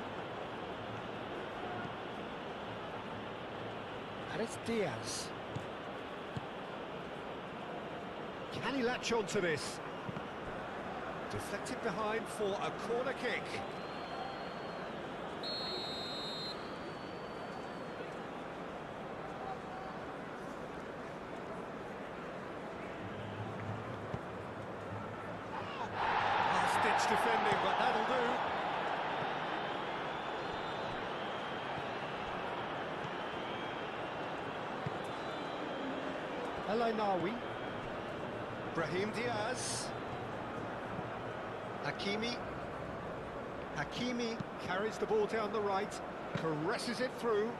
[SPEAKER 2] And it's Diaz. Can he latch on to this? Deflected behind for a corner kick. El Brahim Diaz. Hakimi. Hakimi carries the ball down the right, caresses it through.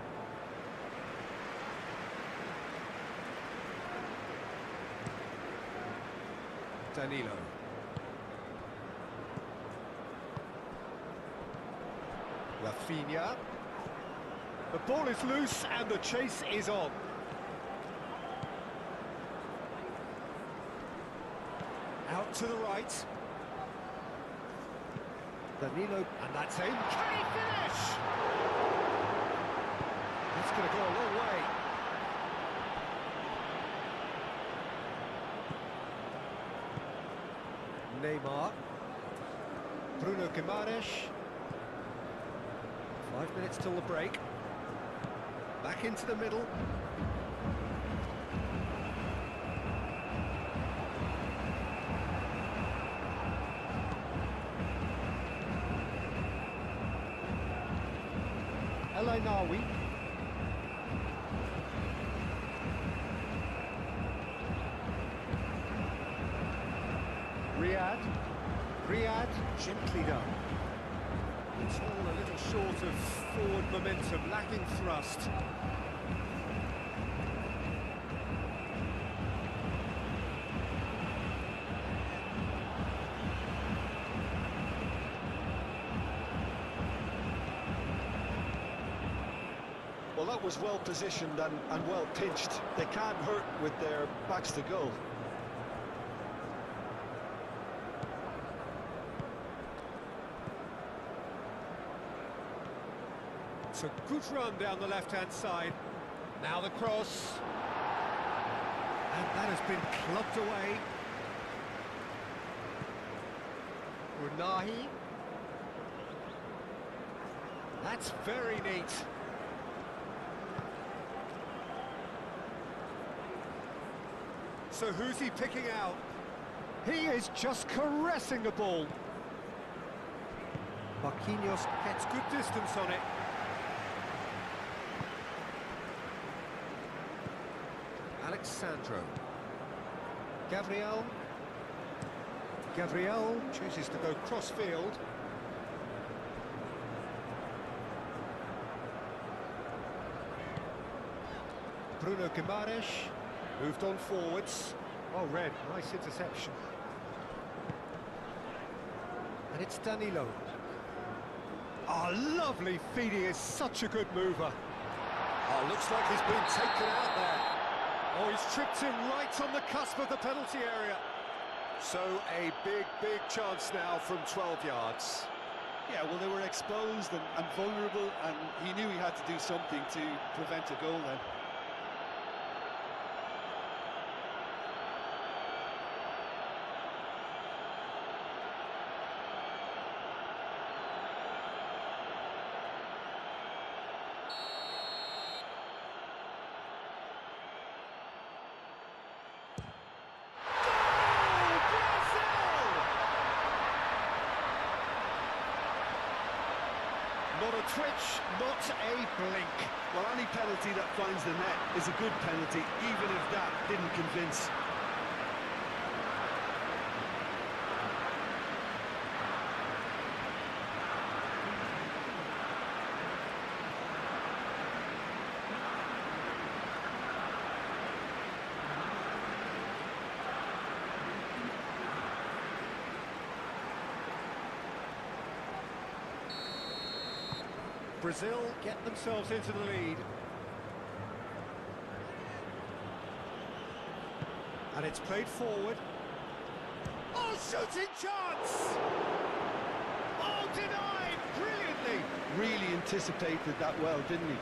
[SPEAKER 2] Danilo. Rafinha. The ball is loose and the chase is on. Out to the right. Danilo, and that's in. Can he finish? That's going to go a long way. Neymar. Bruno Guimaraes. 5 minutes till the break. Back into the middle. El Riyad, gently done. It's all a little short of forward momentum, lacking thrust.
[SPEAKER 3] Well, that was well positioned and well pinched. They can't hurt with their backs to goal.
[SPEAKER 2] It's a good run down the left-hand side. Now the cross. And that has been clubbed away. Unahi. That's very neat. So who's he picking out? He is just caressing the ball. Marquinhos gets good distance on it. Alexandro. Gabriel chooses to go cross-field. Bruno Guimaraes moved on forwards. Oh, Red, nice interception. And it's Danilo. Oh, lovely feed, he is such a good mover. Oh, looks like he's been taken out there. Oh, he's tripped him right on the cusp of the penalty area. So a big chance now from 12 yards.
[SPEAKER 3] Yeah, well, they were exposed and vulnerable, and he knew he had to do something to prevent a goal then.
[SPEAKER 2] Not a twitch, not a blink.
[SPEAKER 3] Well, any penalty that finds the net is a good penalty, even if that didn't convince.
[SPEAKER 2] Brazil get themselves into the lead. And it's played forward. Oh, shooting chance! Oh, denied brilliantly!
[SPEAKER 3] Really anticipated that well, didn't he?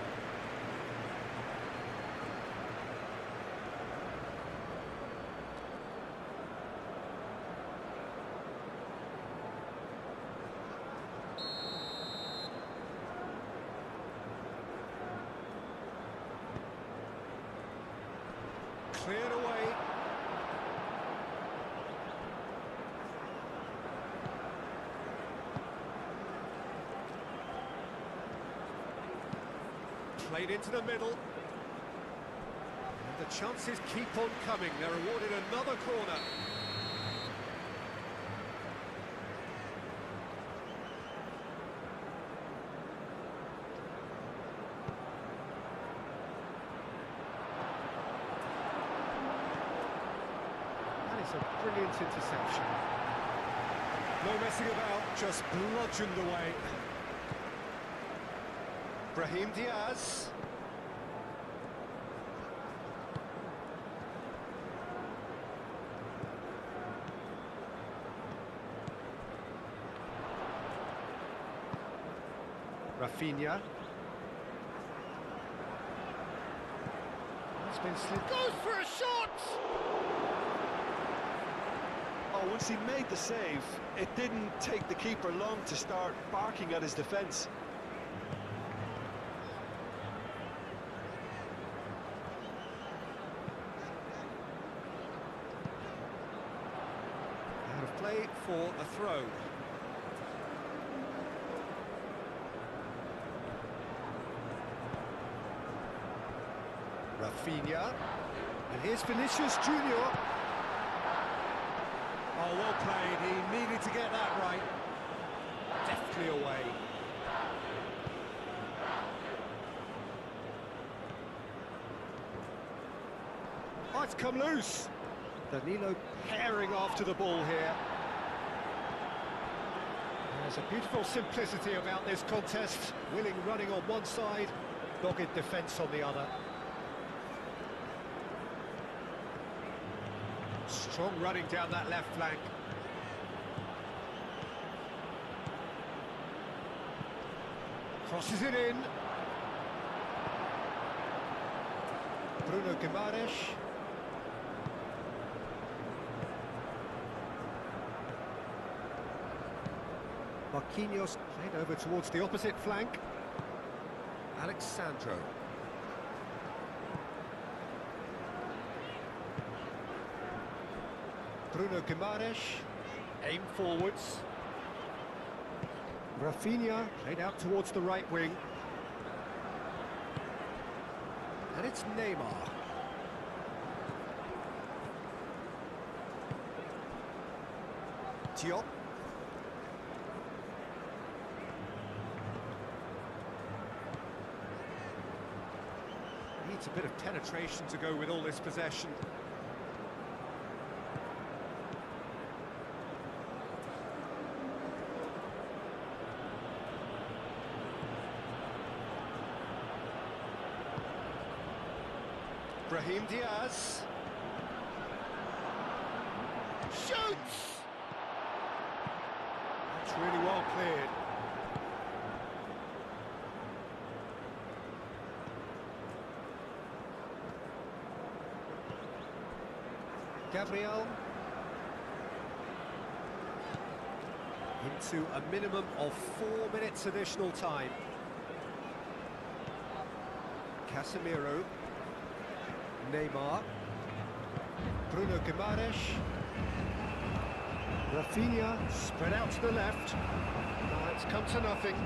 [SPEAKER 2] Cleared away. Played into the middle. the chances keep on coming. They're awarded another corner. That is a brilliant interception. No messing about, just bludgeoned away. Brahim Diaz. Rafinha. It's been slid. Goes for a shot!
[SPEAKER 3] Oh, once he made the save, it didn't take the keeper long to start barking at his defence.
[SPEAKER 2] Out of play for a throw. Rafinha, and here's Vinicius Junior. Oh, well played, he needed to get that right. Deftly away. Oh, it's come loose. Danilo pairing after the ball here. There's a beautiful simplicity about this contest. Willing running on one side, dogged defence on the other. Strong running down that left flank. Crosses it in. Bruno Guimaraes. Marquinhos played over towards the opposite flank. Alexandro. Bruno Guimaraes, aim forwards. Rafinha played out towards the right wing. And it's Neymar. Diop. Needs a bit of penetration to go with all this possession. Brahim Diaz. Shoots! That's really well cleared. Gabriel. Into a minimum of 4 minutes additional time. Casemiro. Neymar, Bruno Guimaraes, Rafinha, spread out to the left. Now it's come to nothing.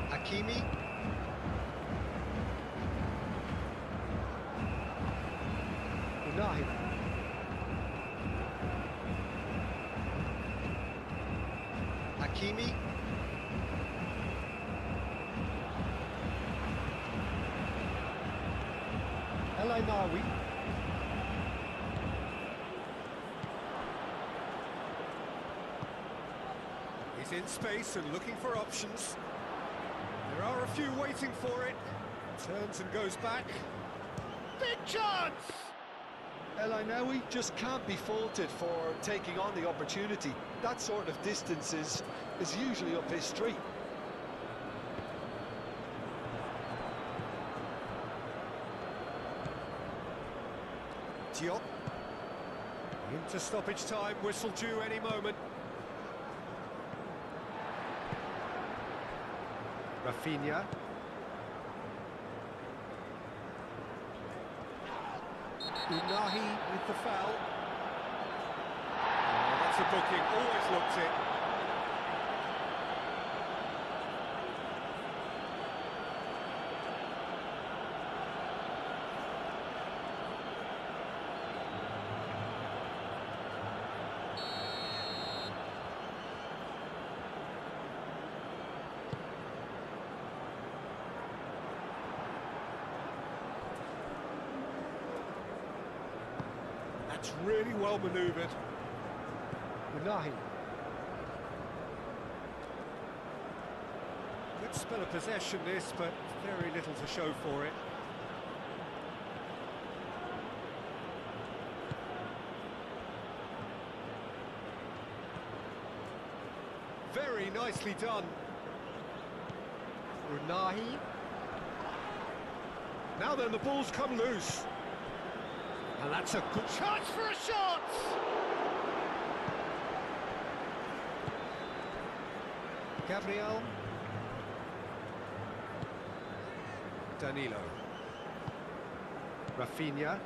[SPEAKER 2] Hakimi. Unai. Hakimi. El-Ainaoui. He's in space and looking for options. There are a few waiting for it. Turns and goes back. Big chance!
[SPEAKER 3] El-Ainaoui just can't be faulted for taking on the opportunity. That sort of distance is usually up his street.
[SPEAKER 2] Diop. Into stoppage time, whistle due any moment. Rafinha. Unai with the foul. That's a booking, always looked it. That's really well manoeuvred. Unahi. Good spell of possession this, but very little to show for it. Very nicely done. Unahi. Now then, the ball's come loose. And that's a good chance for a shot! Gabriel. Danilo. Rafinha.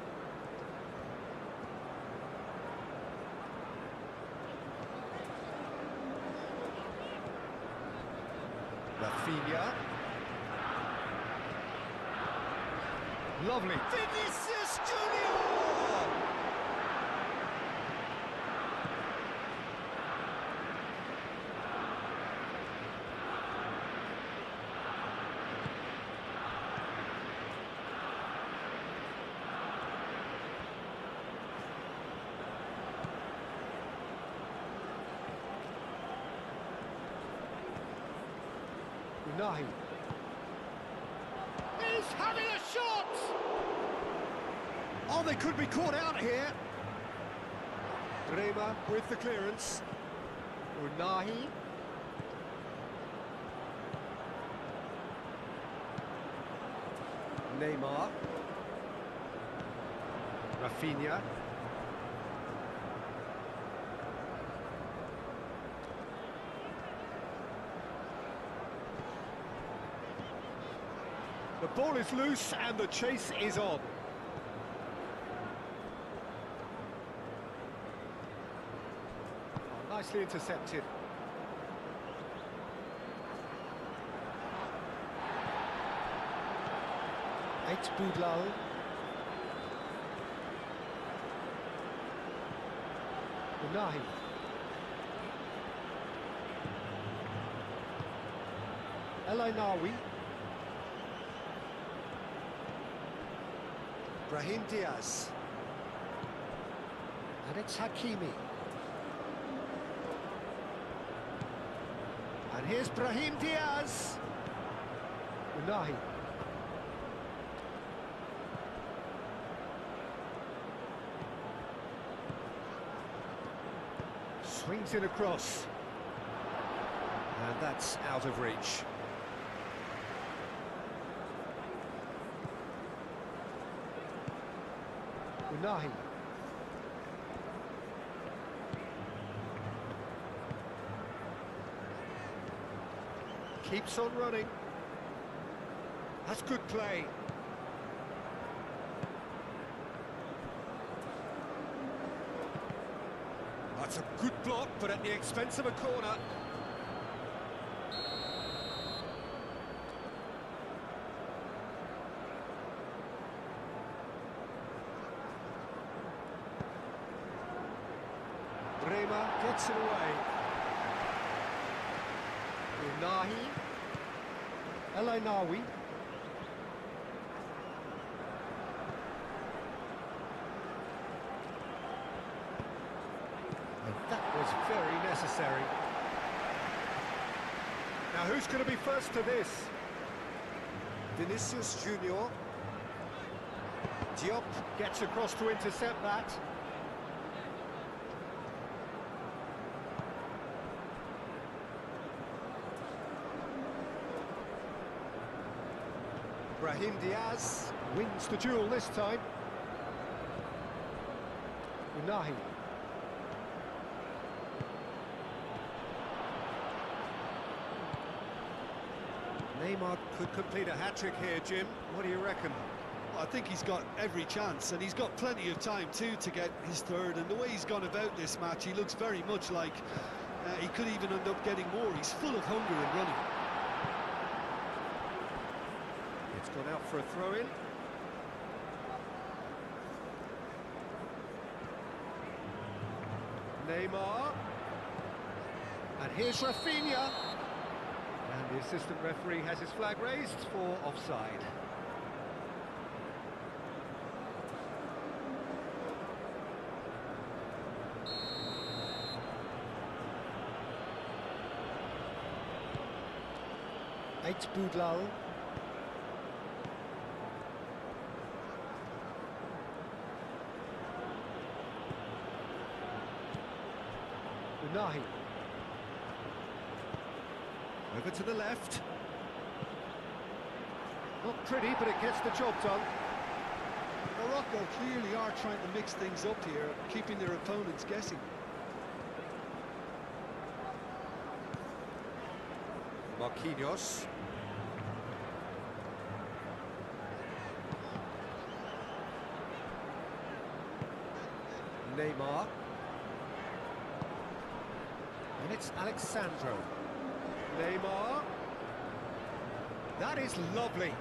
[SPEAKER 2] Rafinha. Lovely. Vinicius Junior! Unahi. He's having a shot! Oh, they could be caught out here. Bremer with the clearance. Unahi. Neymar. Rafinha. The ball is loose and the chase is on. Oh, nicely intercepted. Boudlal. Unahi. El Ainawi. Brahim Diaz. And it's Hakimi. And here's Brahim Diaz. Unahi. Swings in across. And that's out of reach. Unahi. Keeps on running. That's good play. That's a good block, but at the expense of a corner. Bremer gets it away. Unahi. El Ainawi. And that was very necessary. Now who's going to be first to this? Vinicius Junior. Diop gets across to intercept that. Brahim Diaz wins the duel this time. Unahi. Neymar could complete a hat-trick here, Jim. What do you reckon?
[SPEAKER 3] I think he's got every chance, and he's got plenty of time too to get his third. And the way he's gone about this match, he looks very much like he could even end up getting more. He's full of hunger and running.
[SPEAKER 2] It's gone out for a throw-in. Neymar. And here's Rafinha. And the assistant referee has his flag raised for offside. eFootball. Unahi. Over to the left. Not pretty, but it gets the job done.
[SPEAKER 3] Morocco clearly are trying to mix things up here, keeping their opponents guessing.
[SPEAKER 2] Marquinhos. Neymar. And it's Alexandro. Neymar. That is lovely.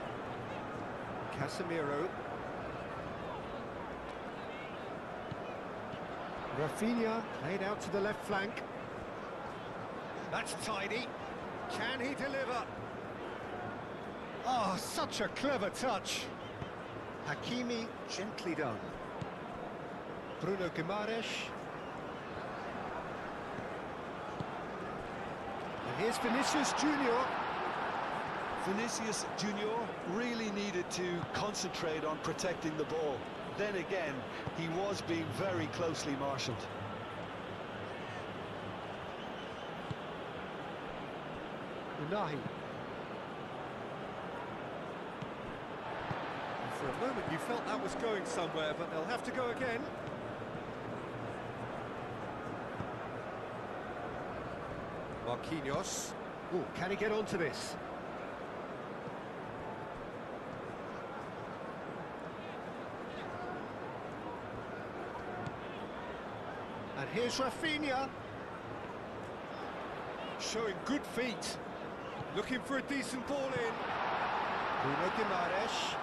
[SPEAKER 2] Casemiro. Rafinha laid out to the left flank. That's tidy. Can he deliver? Oh, such a clever touch. Hakimi, gently done. Bruno Guimaraes. And here's Vinicius Junior.
[SPEAKER 3] Vinicius Junior really needed to concentrate on protecting the ball. Then again, he was being very closely marshalled.
[SPEAKER 2] Unahi. And for a moment you felt that was going somewhere, but they'll have to go again. Marquinhos. Oh, can he get onto this? And here's Rafinha. Showing good feet. Looking for a decent ball in. Bruno Guimaraes.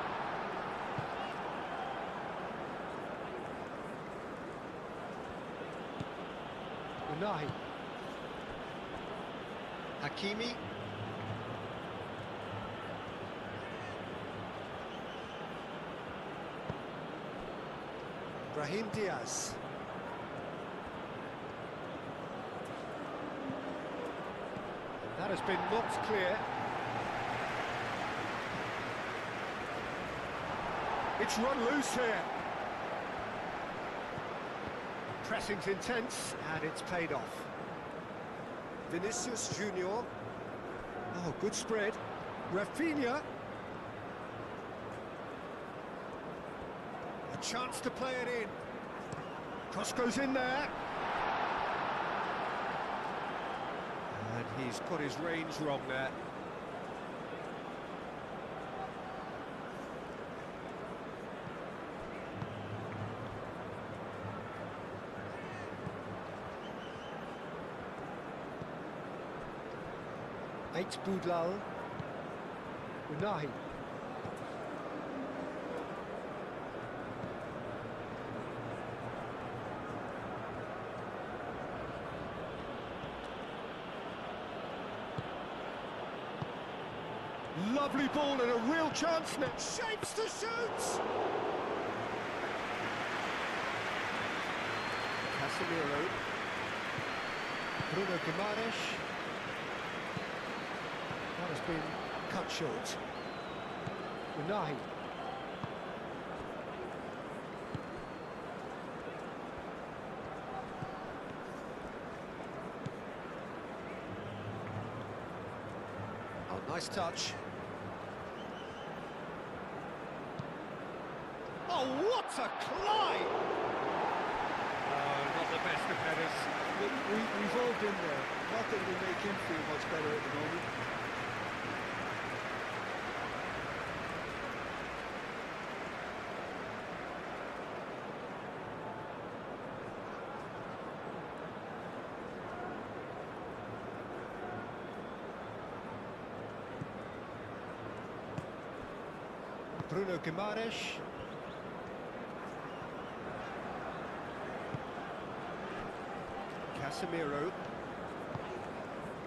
[SPEAKER 2] Unahi. Hakimi. Brahim Diaz. That has been knocked clear. It's run loose here. Pressing's intense, and it's paid off. Vinicius Junior. Oh, good spread. Rafinha. A chance to play it in. Cross goes in there. And he's got his range wrong there. eFootball. Unahi. Lovely ball and a real chance now. Shapes to shoot! Casemiro. Bruno Guimaraes. That has been cut short. Unahi. Oh, nice touch. Oh, what a climb! Oh, not the best of headers.
[SPEAKER 3] We've all been there. Not that it'll make him feel much better at the moment.
[SPEAKER 2] Bruno Guimaraes. Casemiro.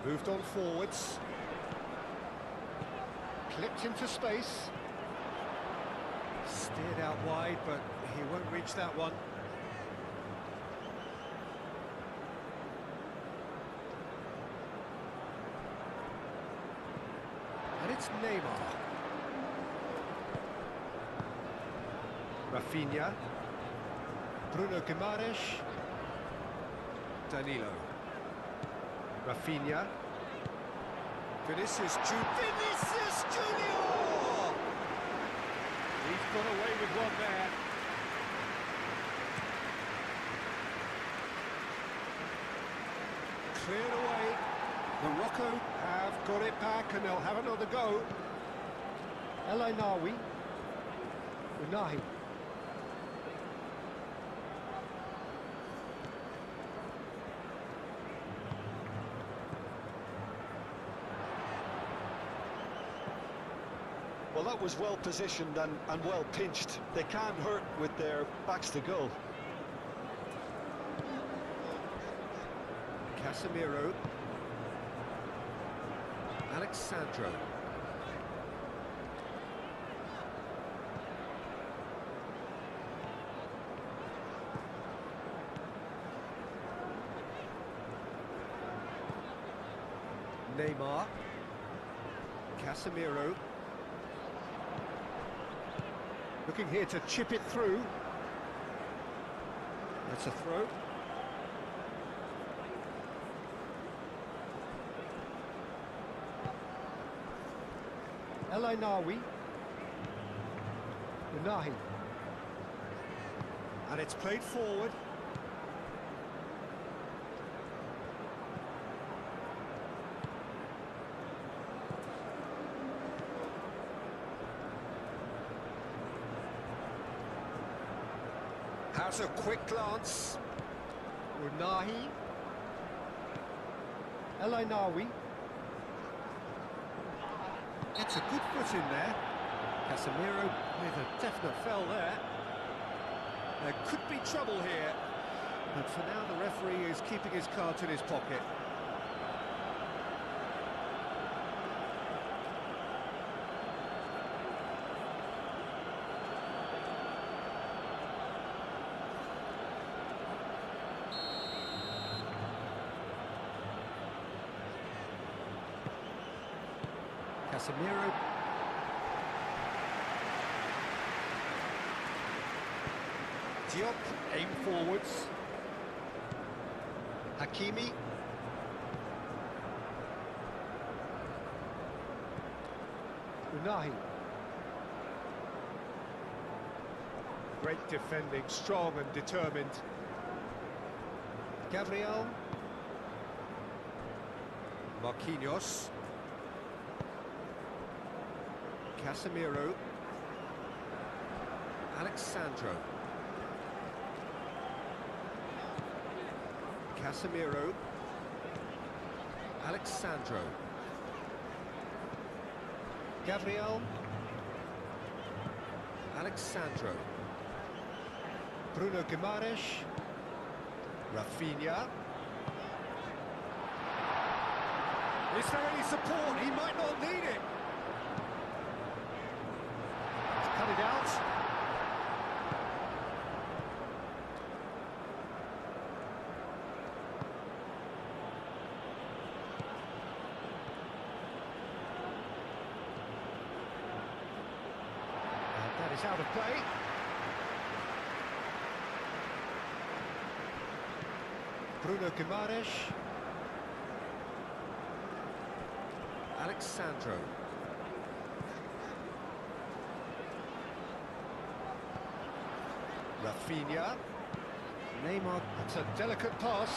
[SPEAKER 2] Moved on forwards. Clipped into space. Steered out wide, but he won't reach that one. And it's Neymar. Rafinha. Bruno Guimaraes. Danilo. Rafinha. Vinicius Junior! He's got away with one there. Cleared away. Morocco have got it back and they'll have another go. El Ainaoui. Unahi.
[SPEAKER 3] Well, that was well positioned and well pinched. They can't hurt with their backs to goal.
[SPEAKER 2] Casemiro. Alexandro. Neymar. Casemiro. Looking here to chip it through. That's a throw. El Ainaoui. Unahi. And it's played forward. Has a quick glance. Unahi. El Ainaoui. It's a good foot in there. Casemiro with a definite foul there. There could be trouble here. But for now the referee is keeping his cards in his pocket. Casemiro. Diop, aim forwards. Hakimi. Unahi. Great defending, strong and determined. Gabriel. Marquinhos. Casemiro. Alexandro. Casemiro. Alexandro. Gabriel. Alexandro. Bruno Guimaraes. Rafinha. Is there any support? He might not need it. Cut it out. And that is out of play. Bruno Guimaraes. Alexandro. Rafinha. Neymar. It's a delicate pass.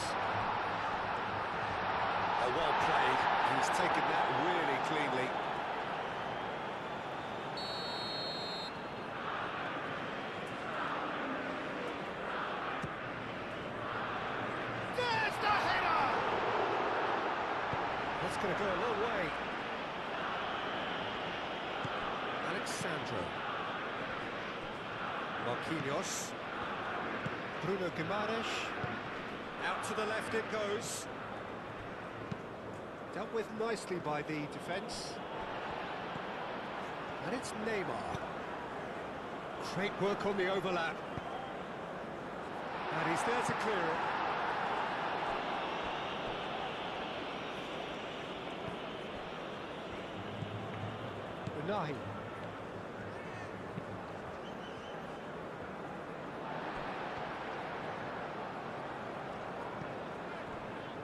[SPEAKER 2] Oh, well played. He's taken that really cleanly. There's the header! That's going to go a long way. Alexandro. Marquinhos. Bruno Guimaraes. Out to the left it goes. Dealt with nicely by the defence. And it's Neymar. Great work on the overlap. And he's there to clear it. Unahi.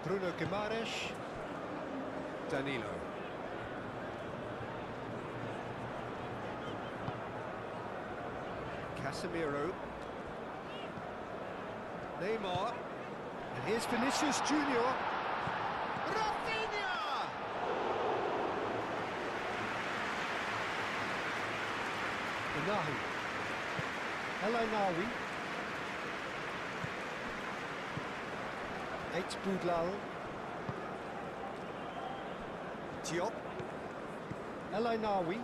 [SPEAKER 2] Bruno Guimaraes. Danilo. Casemiro. Neymar. And here's Vinicius Junior. Rafinha! Unahi. El Ainaoui. H. Boudlal. Diop. El Ainaoui.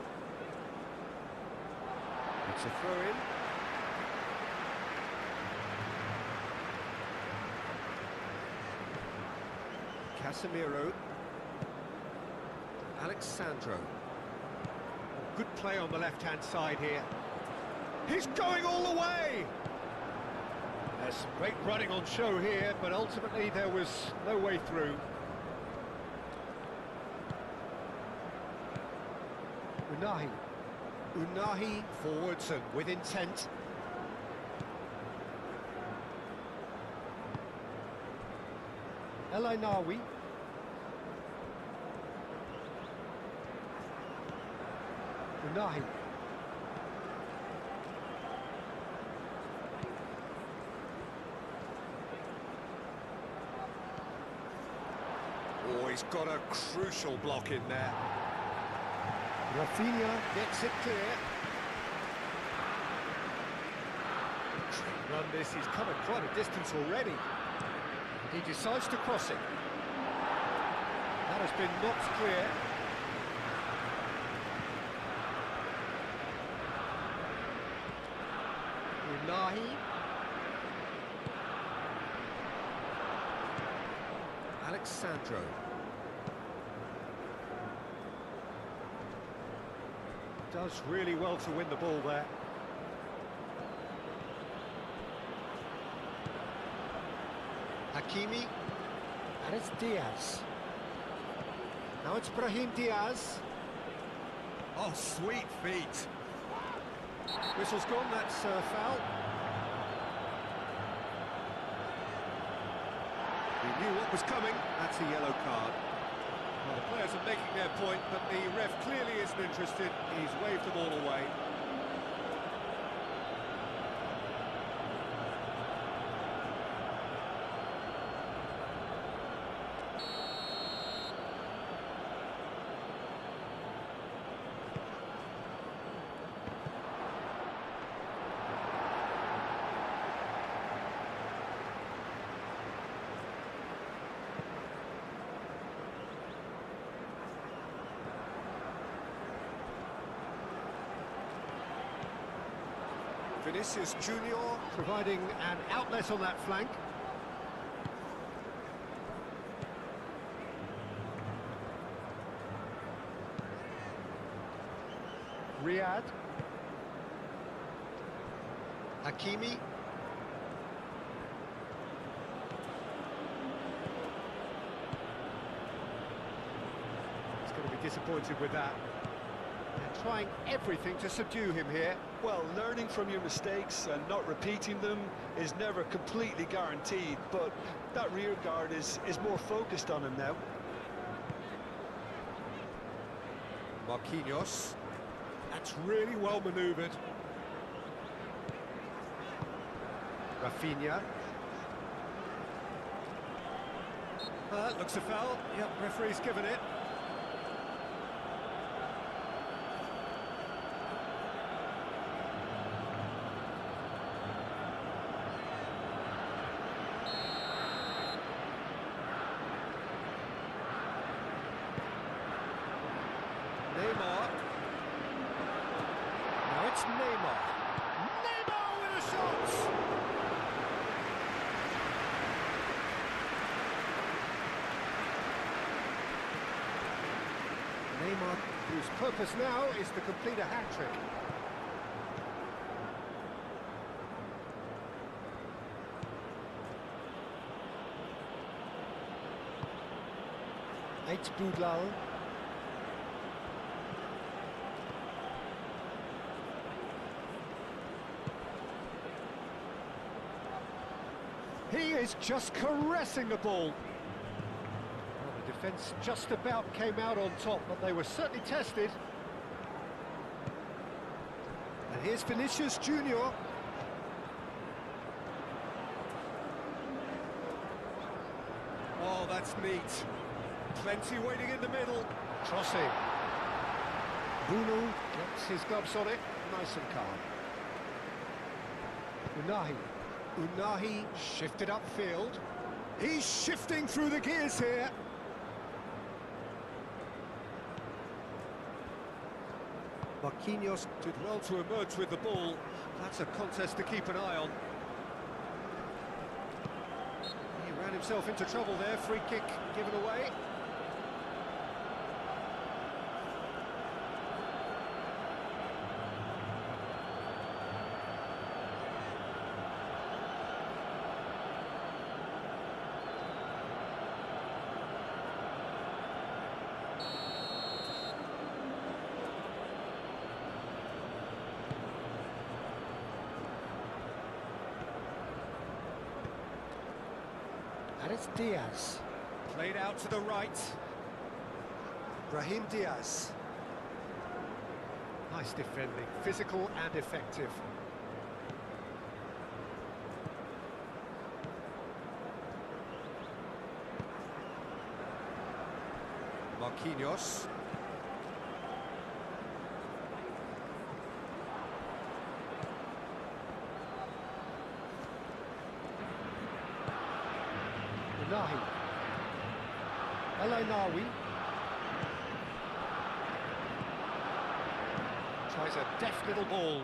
[SPEAKER 2] It's a throw-in. Casemiro. Alexandro. Good play on the left-hand side here. He's going all the way! There's some great running on show here, but ultimately there was no way through. Unahi. Unahi forwards and with intent. El Ainaoui. Unahi. Oh, he's got a crucial block in there. Rafinha gets it clear. Run this, he's covered quite a distance already. He decides to cross it. That has been knocked clear. Unahi. Alexandro. Does really well to win the ball there. Hakimi. And it's Diaz. Now it's Brahim Diaz. Oh, sweet feet. Whistle's gone, that's foul. He knew what was coming. That's a yellow card. Well, the players are making their point, but the ref clearly isn't interested. He's waved the ball away. Vinicius Junior providing an outlet on that flank. Riyad. Hakimi. He's going to be disappointed with that. They're trying everything to subdue him here.
[SPEAKER 3] Well, learning from your mistakes and not repeating them is never completely guaranteed, but that rear guard is more focused on him now.
[SPEAKER 2] Marquinhos. That's really well manoeuvred. Rafinha. Looks a foul. Yep, referee's given it. Neymar. Now it's Neymar. Neymar with Neymar, whose purpose now is to complete a hat-trick. Eight Boudlal. He is just caressing the ball. Well, the defence just about came out on top, but they were certainly tested. And here's Vinicius Junior. Oh, that's neat. Plenty waiting in the middle. Crossing. Bruno gets his gloves on it, nice and calm. Unahi. Unahi shifted upfield. He's shifting through the gears here. Marquinhos did well to emerge with the ball. That's a contest to keep an eye on. He ran himself into trouble there. Free kick given away. And it's Diaz. Played out to the right. Brahim Diaz. Nice defending, physical and effective. Marquinhos. Nahi. El-Ainawi. Tries a deft little ball.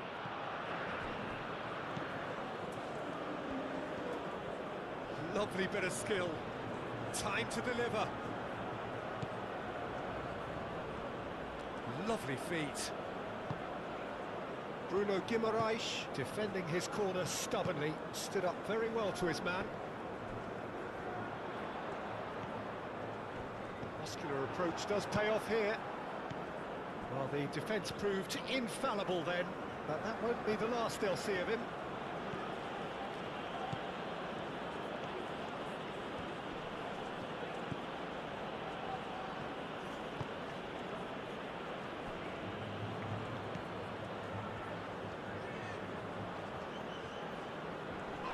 [SPEAKER 2] Lovely bit of skill. Time to deliver. Lovely feet. Bruno Guimaraes defending his corner stubbornly. Stood up very well to his man. Muscular approach does pay off here. Well, the defence proved infallible then, but that won't be the last they'll see of him.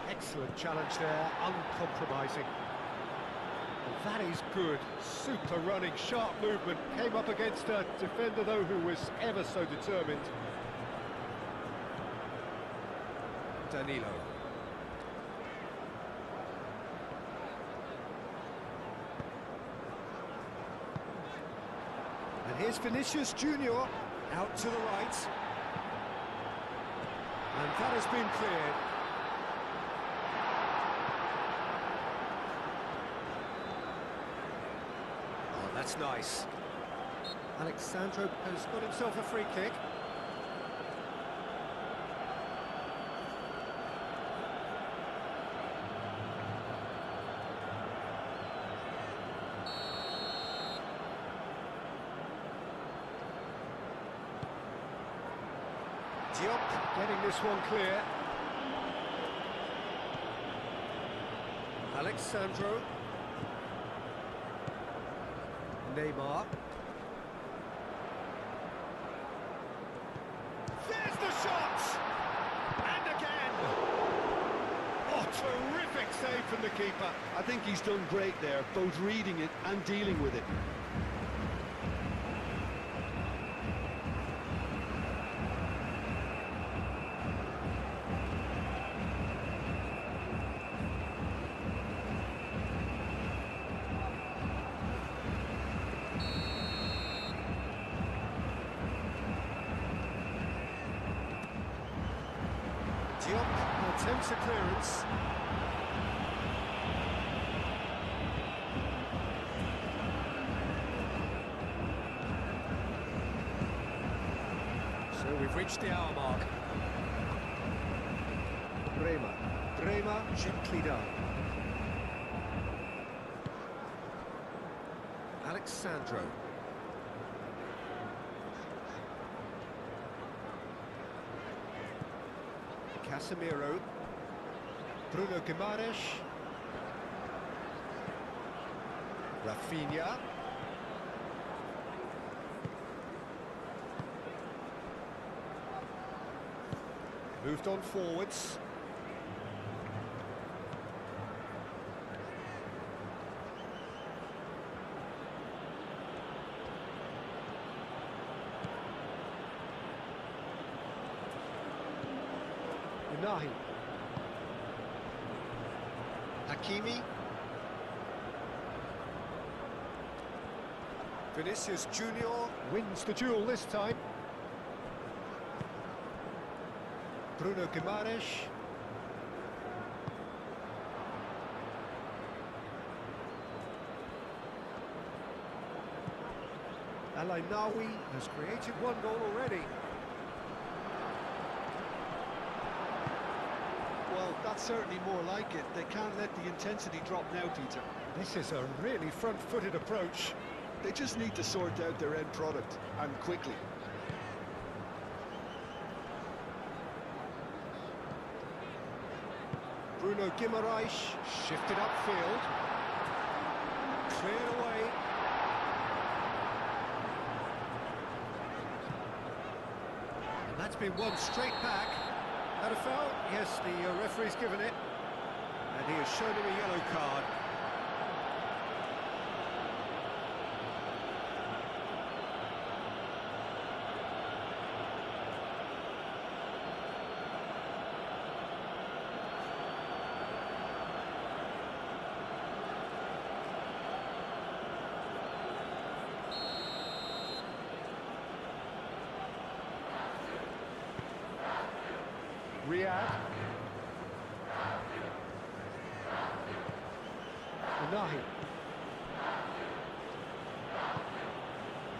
[SPEAKER 2] Excellent challenge there, uncompromising. That is good, super running, sharp movement, came up against a defender though who was ever so determined. Danilo. And here's Vinicius Junior, out to the right. And that has been cleared. That's nice. Alexandro has got himself a free kick. Diop getting this one clear. Alexandro. Neymar. There's the shot! And again! Oh, terrific save from the keeper.
[SPEAKER 3] I think he's done great there, both reading it and dealing with it.
[SPEAKER 2] Diop attempts a clearance. reached the hour mark. Bremer, gently done. Alexandro. Casemiro. Bruno Guimaraes. Rafinha. Moved on forwards. Unahi. Hakimi. Vinicius Junior wins the duel this time. Bruno Guimaraes. El Ainaoui has created one goal already.
[SPEAKER 3] Well, that's certainly more like it. They can't let the intensity drop now, Peter.
[SPEAKER 2] This is a really front-footed approach.
[SPEAKER 3] They just need to sort out their end product, and quickly.
[SPEAKER 2] Bruno Guimaraes shifted upfield. Cleared away. And that's been won straight back. Had a foul? Yes, the referee's given it. And he has shown him a yellow card. Riyad. Unahi.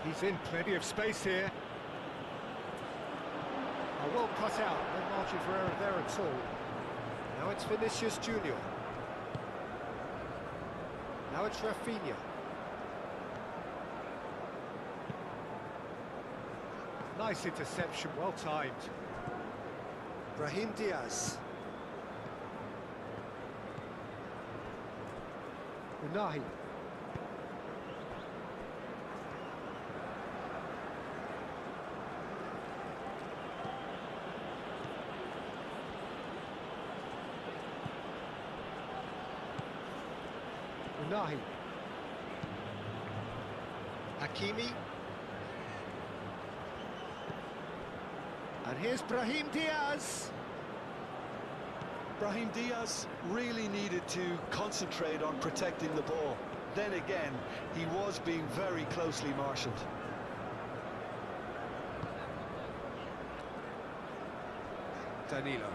[SPEAKER 2] He's in plenty of space here. Oh, well cut out, no margin for error there at all. Now it's Vinicius Junior. Now it's Rafinha. Nice interception, well timed. Brahim Diaz. Unahi. Unahi. Hakimi. And here's Brahim Diaz.
[SPEAKER 3] Brahim Diaz really needed to concentrate on protecting the ball. Then again, he was being very closely marshalled.
[SPEAKER 2] Danilo.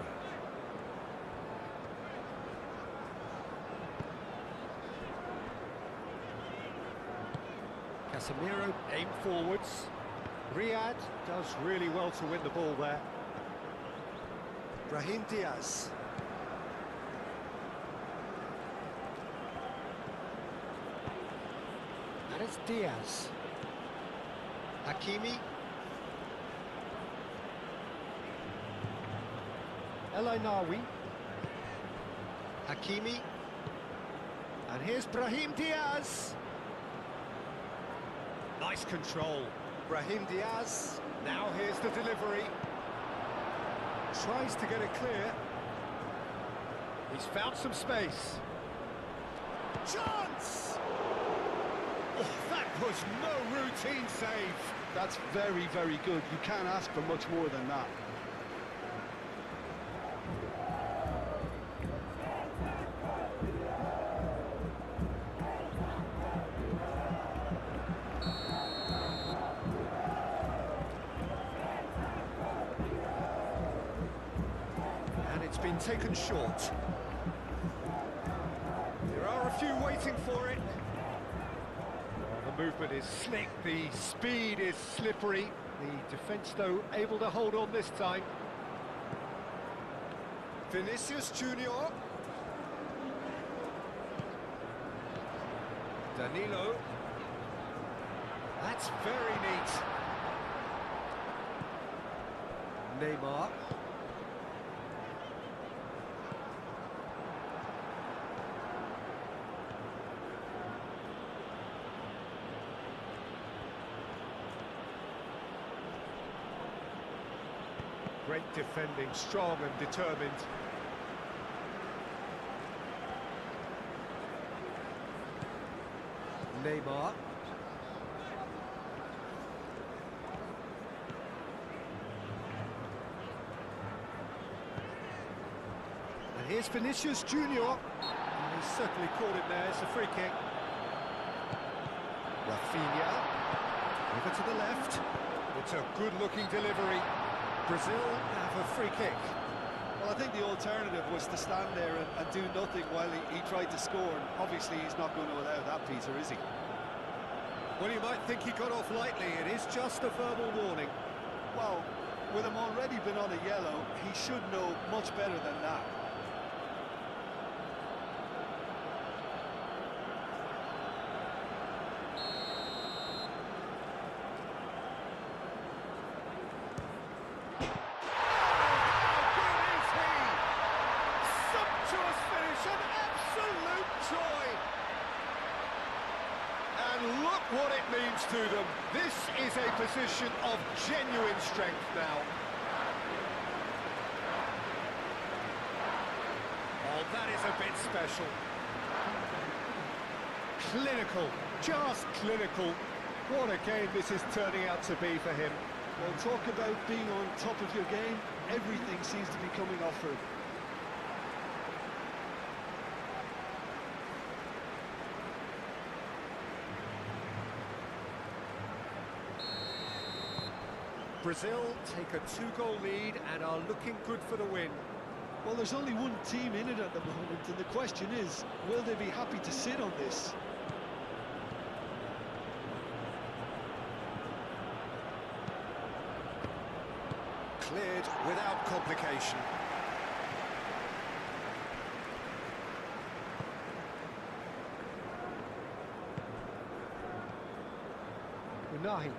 [SPEAKER 2] Casemiro aimed forwards. Riyad does really well to win the ball there. Brahim Diaz. And it's Diaz. Hakimi. El Ainaoui. Hakimi. And here's Brahim Diaz. Nice control. Brahim Diaz. Now here's the delivery. Tries to get it clear. He's found some space. Chance! Oh, that was no routine save.
[SPEAKER 3] That's very, very good. You can't ask for much more than that.
[SPEAKER 2] Been taken short. There are a few waiting for it. Oh, the movement is slick, the speed is slippery. The defence, though, able to hold on this time. Vinicius Junior. Danilo. That's very neat. Neymar. Great defending, strong and determined. Neymar. And here's Vinicius Junior. He certainly caught it there. It's a free kick. Rafinha. Over to the left. It's a good-looking delivery. Brazil have a free kick.
[SPEAKER 3] Well, I think the alternative was to stand there and do nothing while he tried to score. And obviously, he's not going to allow that, Peter, is he?
[SPEAKER 2] Well, you might think he got off lightly. It is just a verbal warning.
[SPEAKER 3] Well, with him already been on a yellow, he should know much better than that.
[SPEAKER 2] And look what it means to them. This is a position of genuine strength now. Oh, that is a bit special. Clinical, just clinical. What a game this is turning out to be for him.
[SPEAKER 3] Well, talk about being on top of your game. Everything seems to be coming off for him.
[SPEAKER 2] Brazil take a 2-goal lead and are looking good for the win.
[SPEAKER 3] Well, there's only one team in it at the moment, and the question is, will they be happy to sit on this?
[SPEAKER 2] Cleared without complication. Unahi.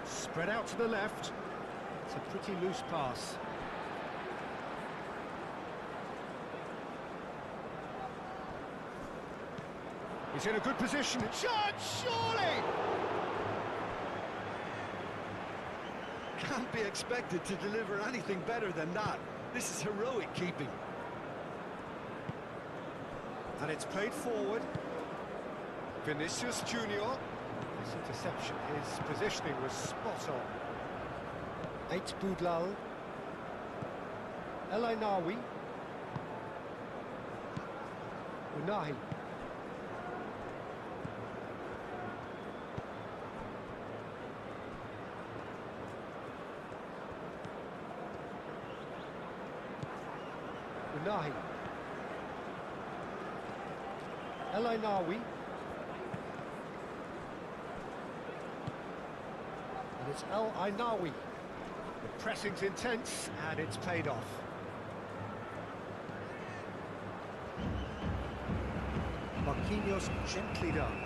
[SPEAKER 2] Spread out to the left. It's a pretty loose pass. He's in a good position. Shot, surely!
[SPEAKER 3] Can't be expected to deliver anything better than that. This is heroic keeping.
[SPEAKER 2] And it's played forward. Vinicius Junior. This interception, his positioning was spot on. Eight Boudlal. El Ainawi. Unahi. Unahi. El Ainawi. And it's El Ainawi. The pressing's intense and it's paid off. Marquinhos gently done.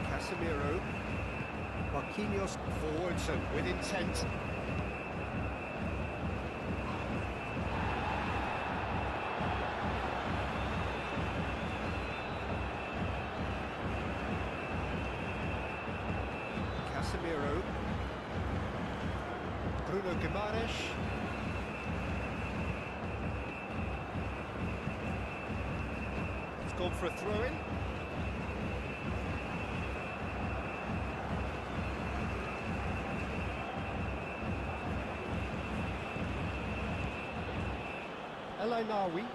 [SPEAKER 2] Casemiro. Marquinhos forwards and with intent. Casemiro. Bruno Guimaraes. He's gone for a throw-in. El Ainawi.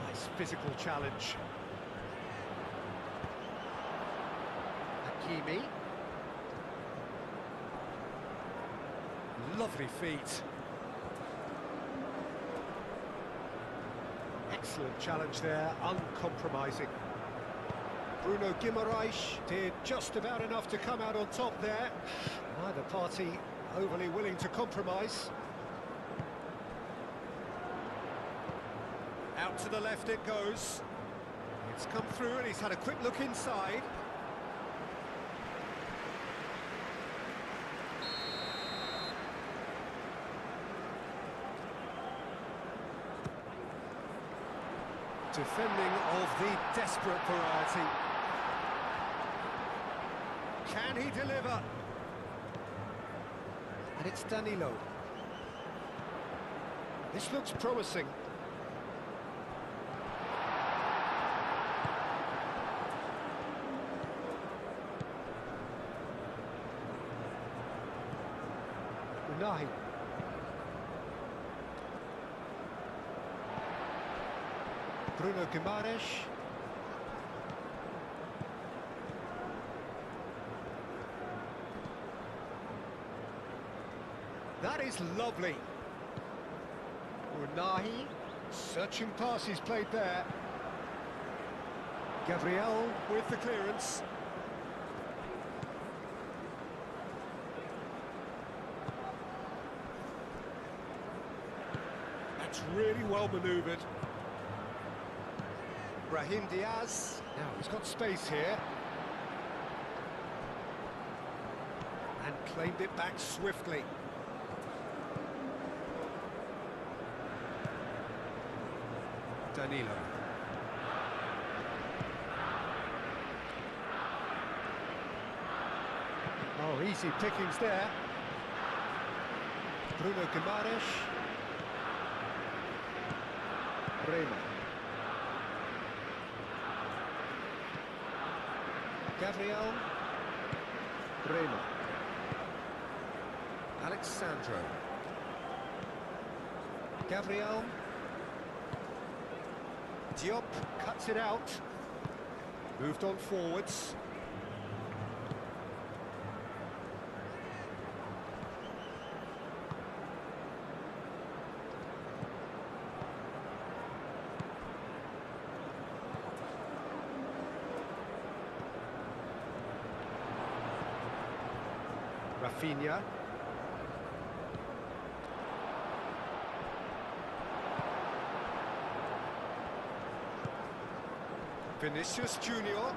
[SPEAKER 2] Nice physical challenge. Hakimi. Lovely feet. Excellent challenge there, uncompromising. Bruno Guimaraes did just about enough to come out on top there. Neither party overly willing to compromise. Out to the left it goes. It's come through and he's had a quick look inside. Defending of the desperate variety. Can he deliver? And it's Danilo. This looks promising. Unahi. Bruno Guimaraes. That is lovely. Unahi, searching passes played there. Gabriel with the clearance. That's really well manoeuvred. Brahim Diaz. Now he's got space here. And claimed it back swiftly. Danilo. Oh, easy pickings there. Bruno Guimaraes. Rema. Gabriel. Rema. Alexandro. Gabriel. Diop cuts it out. Moved on forwards. Rafinha. Vinicius Junior.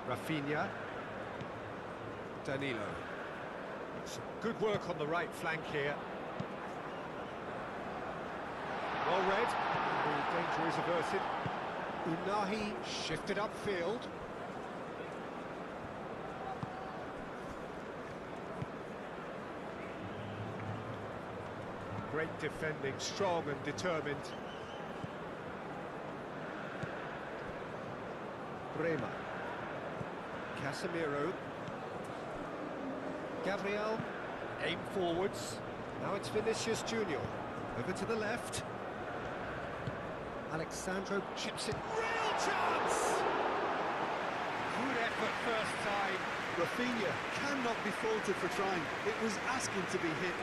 [SPEAKER 2] Rafinha. Danilo. Some good work on the right flank here. Well read. The danger is averted. Unahi shifted upfield. Great defending, strong and determined. Rema. Casemiro. Gabriel. Aim forwards. Now it's Vinicius Junior. Over to the left. Alexandro chips it. Real chance! Good effort first time.
[SPEAKER 3] Rafinha cannot be faulted for trying. It was asking to be hit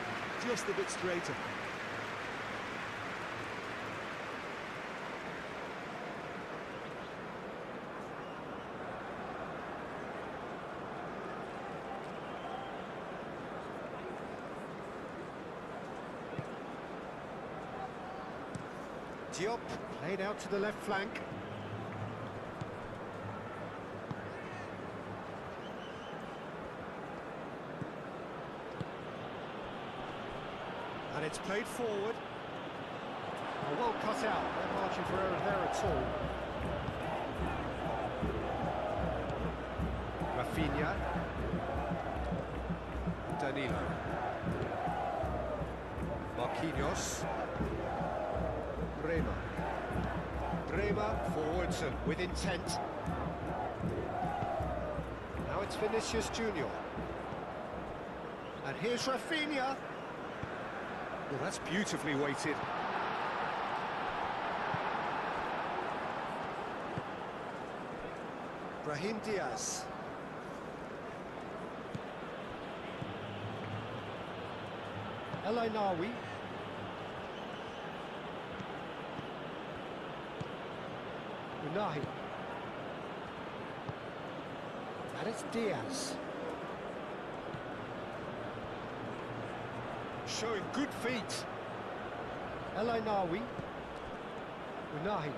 [SPEAKER 3] just a bit straighter.
[SPEAKER 2] Diop played out to the left flank. And it's played forward. Oh, well cut out. No margin for error there at all. Rafinha. Danilo. Marquinhos. Rema. Rema forwards and with intent. Now it's Vinicius Junior. And here's Rafinha. Well, that's beautifully weighted. Brahim Diaz. El Ainaoui. Unahi. And it's Diaz. Showing good feet. El Ainawi. Unahi.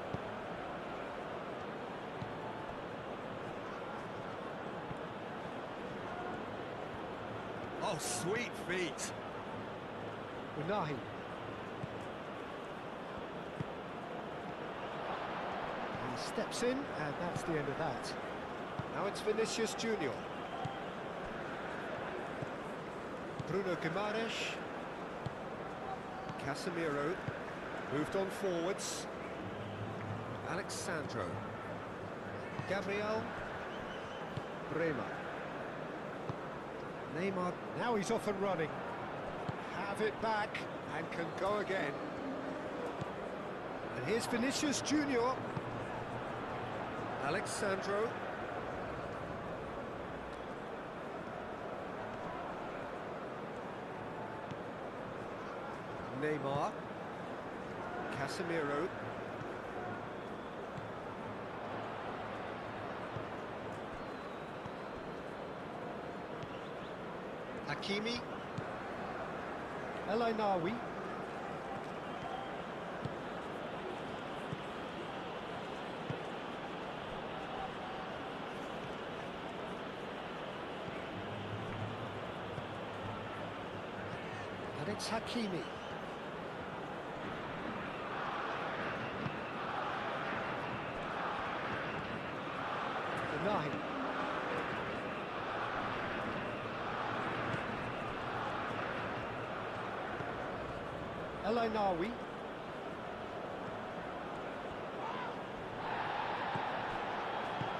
[SPEAKER 2] Oh, sweet feet. Unahi. He steps in, and that's the end of that. Now it's Vinicius Junior. Bruno Guimaraes. Casemiro. Moved on forwards. Alexandro. Gabriel. Bremer. Neymar. Now he's off and running. Have it back and can go again. And here's Vinicius Junior. Alexandro. Neymar. Casemiro. Hakimi. El Ainawi. And it's Hakimi. Unahi. El Ainawi.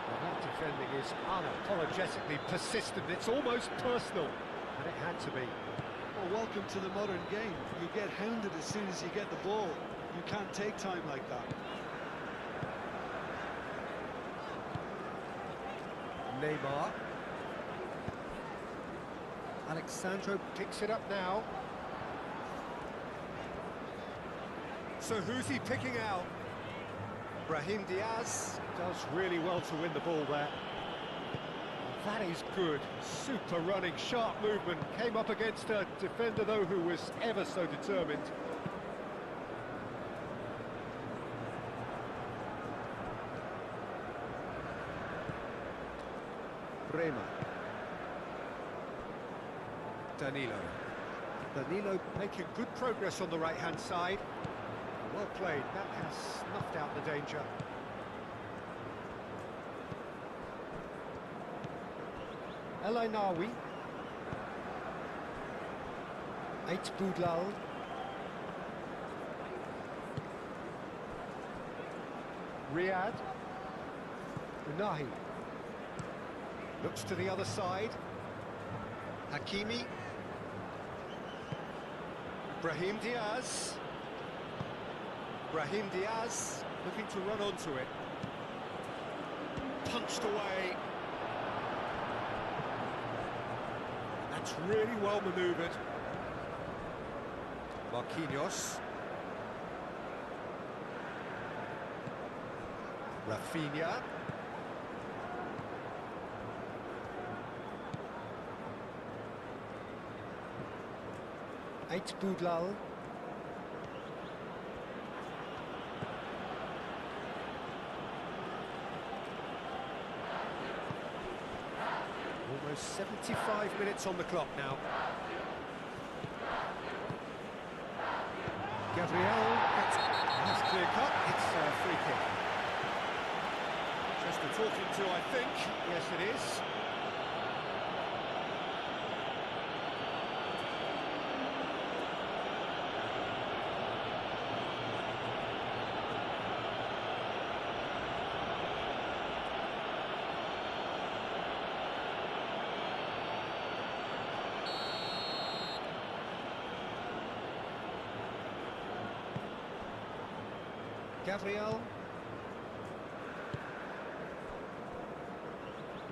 [SPEAKER 2] Well, that defending is unapologetically persistent. It's almost personal, and it had to be.
[SPEAKER 3] Well, welcome to the modern game. You get hounded as soon as you get the ball. You can't take time like that.
[SPEAKER 2] Neymar. Alexandro picks it up now. So who's he picking out? Brahim Diaz does really well to win the ball there. That is good. Super running, sharp movement. Came up against a defender, though, who was ever so determined. Bremer. Danilo making good progress on the right-hand side. Well played, that has snuffed out the danger. El Ainawi. Eight Boudlal. Riyad. Unahi. Looks to the other side. Hakimi. Brahim Diaz. Brahim Diaz looking to run onto it. Punched away. That's really well manoeuvred. Marquinhos. Rafinha. Eight Boudlal. Almost 75 minutes on the clock now. Gabriel, that's clear cut, it's a free kick. Just a talking to, I think. Yes, it is. Gabriel.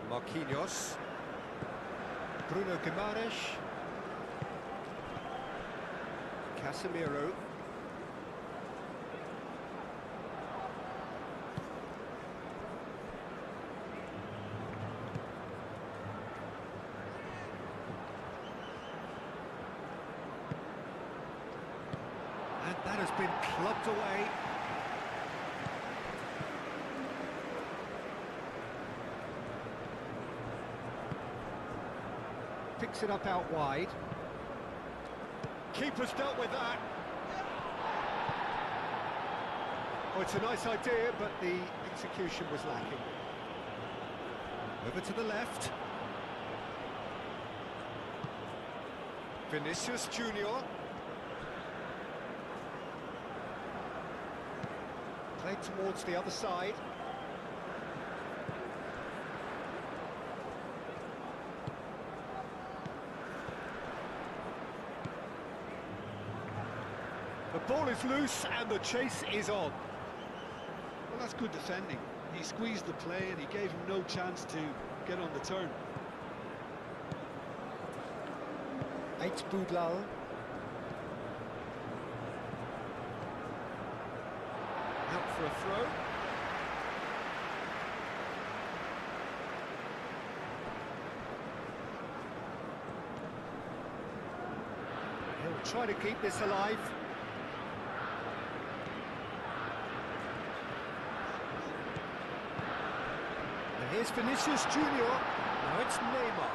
[SPEAKER 2] Marquinhos. Bruno Guimaraes. Casemiro. been clubbed away. Picks it up out wide. Keeper's dealt with that. Oh, it's a nice idea, but the execution was lacking. Over to the left. Vinicius Junior. Played towards the other side. The ball is loose and the chase is on.
[SPEAKER 3] Well, that's good defending. He squeezed the play and he gave him no chance to get on the turn.
[SPEAKER 2] Boudlal. Out for a throw. He'll try to keep this alive. And here's Vinicius Junior. Now it's Neymar.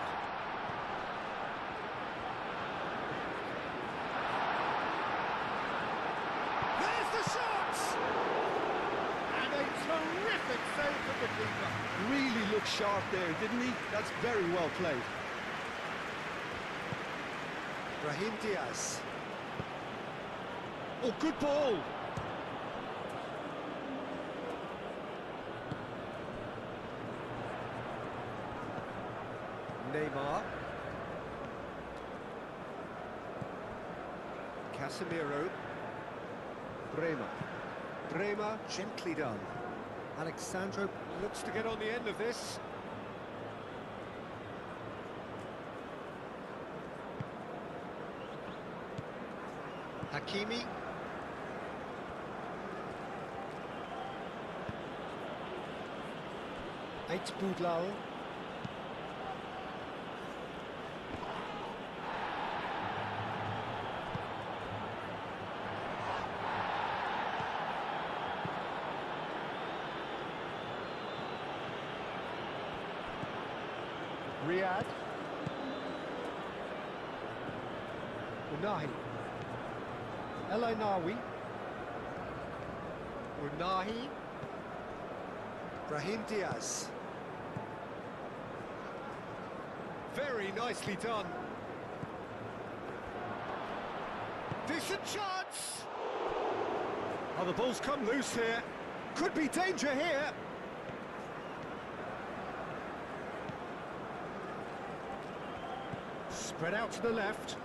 [SPEAKER 2] Terrific save from the keeper.
[SPEAKER 3] Really looked sharp there, didn't he? That's very well played.
[SPEAKER 2] Brahim Diaz. Oh, good ball. Neymar. Casemiro. Bremer, gently done. Alexandro looks to get on the end of this. Hakimi. Boudlal. Riyad. Unahi. El Ainawi. Unahi. Brahim Diaz. Very nicely done. Decent chance! Oh, the ball's come loose here. Could be danger here. Spread out to the left.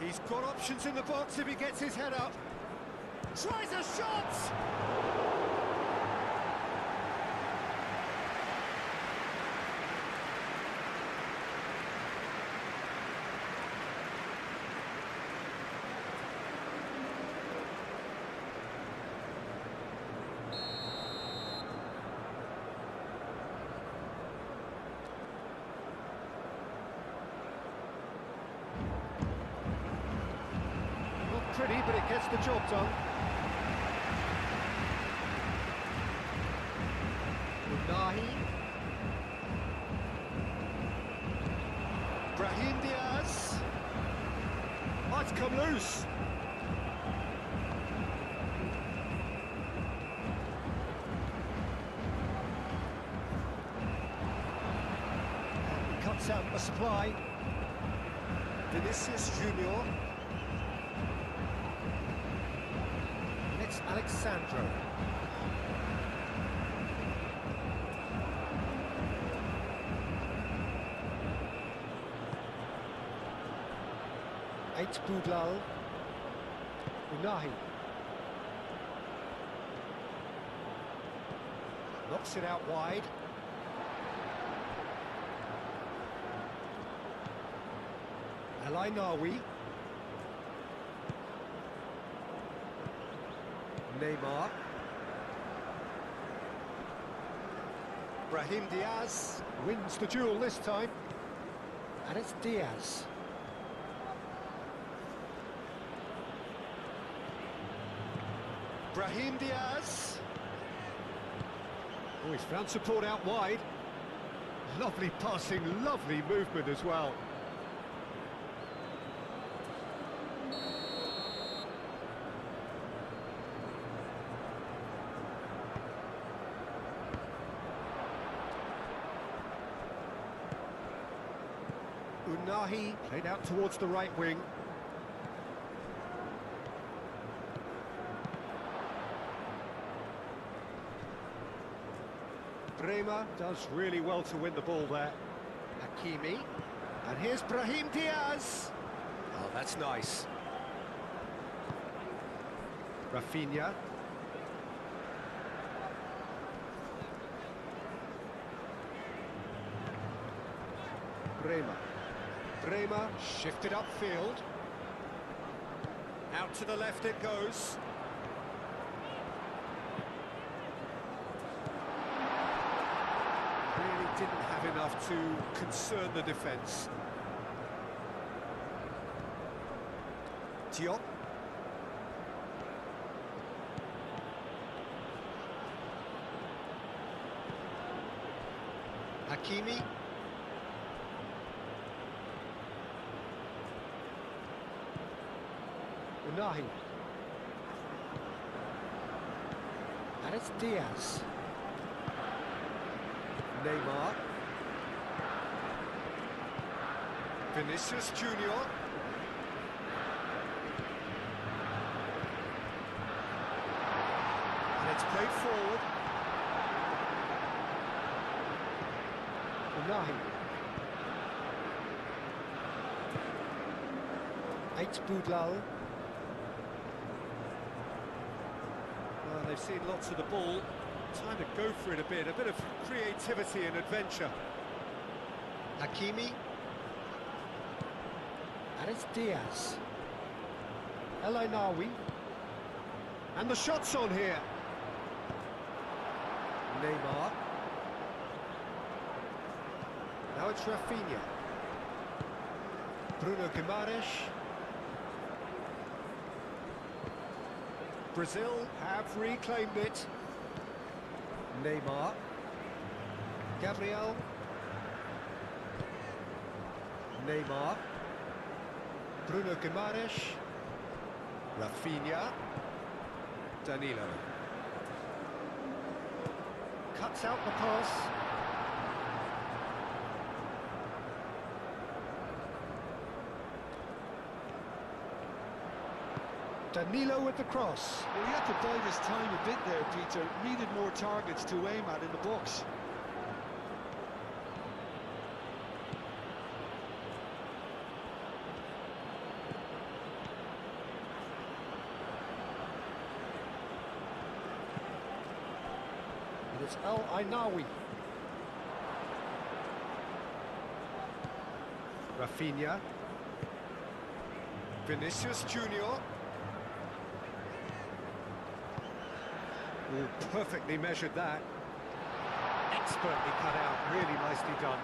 [SPEAKER 2] He's got options in the box if he gets his head up. Tries a shot! Pretty, but it gets the job done. Unahi. Brahim Diaz. Oh, it's come loose. He cuts out a supply. Vinicius Junior. Alexandro. Boudlal. Unahi. Knocks it out wide. El Ainawi. Neymar. Brahim Diaz wins the duel this time. And it's Diaz. Brahim Diaz. Oh, he's found support out wide. Lovely passing, lovely movement as well. Unahi played out towards the right wing. Bremer does really well to win the ball there. Hakimi. And here's Brahim Diaz. Oh, that's nice. Rafinha. Bremer. Bremer shifted upfield. Out to the left it goes. Really didn't have enough to concern the defence. Diop. Hakimi. Unahi. And it's Diaz. Neymar. Vinicius Junior. And it's played forward. Unahi. Boudlal. Well, they've seen lots of the ball. Time to go for it a bit of creativity and adventure. Hakimi. And it's Diaz. El Ainawi. And the shot's on here. Neymar. Now it's Rafinha. Bruno Guimaraes. Brazil have reclaimed it. Neymar. Gabriel. Neymar. Bruno Guimaraes. Rafinha. Danilo. Cuts out the pass. Danilo with the cross.
[SPEAKER 3] Well, he had to bide his time a bit there, Peter. Needed more targets to aim at in the box.
[SPEAKER 2] And it's El Ainawi. Rafinha. Vinicius Junior. Oh, perfectly measured that. Expertly cut out, really nicely done.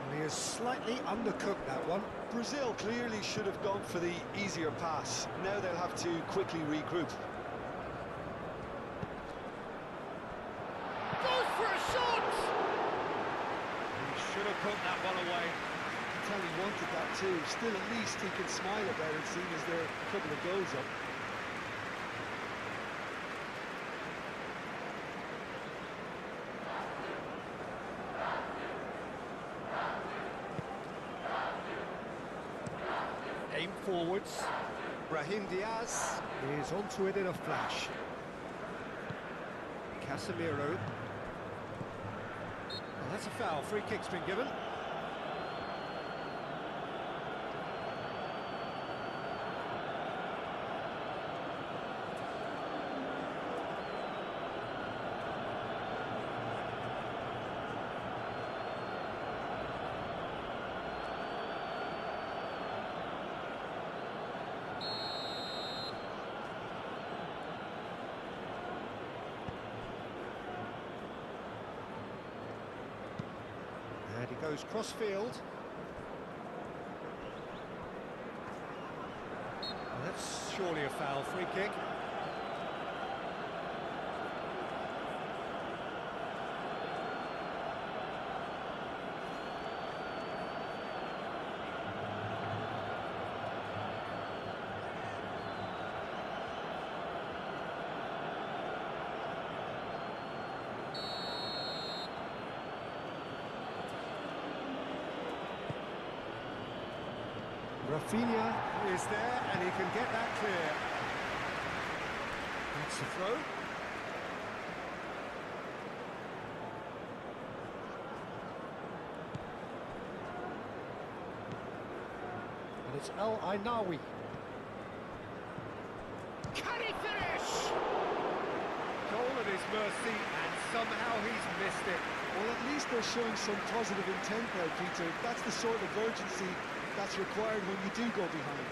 [SPEAKER 2] And he has slightly undercooked that one.
[SPEAKER 3] Brazil clearly should have gone for the easier pass. Now they'll have to quickly regroup.
[SPEAKER 2] Goes for a shot! He should have put that one away.
[SPEAKER 3] I tell he wanted that too. Still, at least he can smile about it, seeing as there are a couple of goals up.
[SPEAKER 2] Aim forwards. Brahim Diaz is onto it in a flash. Casemiro. Well, that's a foul. Free kick's been given. And he goes cross-field. Well, that's surely a foul. Free kick. Rafinha is there and he can get that clear. That's the throw. And it's El Ainawi. Can he finish? Goal at his mercy and somehow he's missed it.
[SPEAKER 3] Well, at least they're showing some positive intent there, Peter. That's the sort of urgency that's required when you do go behind.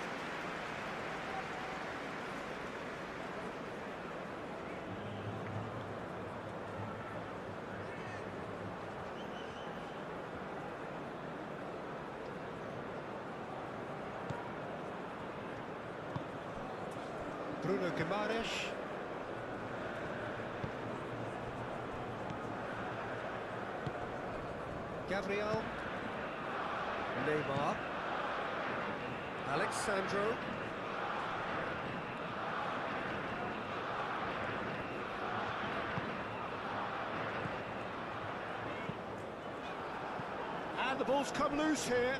[SPEAKER 2] Bruno Guimaraes. Gabriel. Neymar. Alexandro. And the ball's come loose here.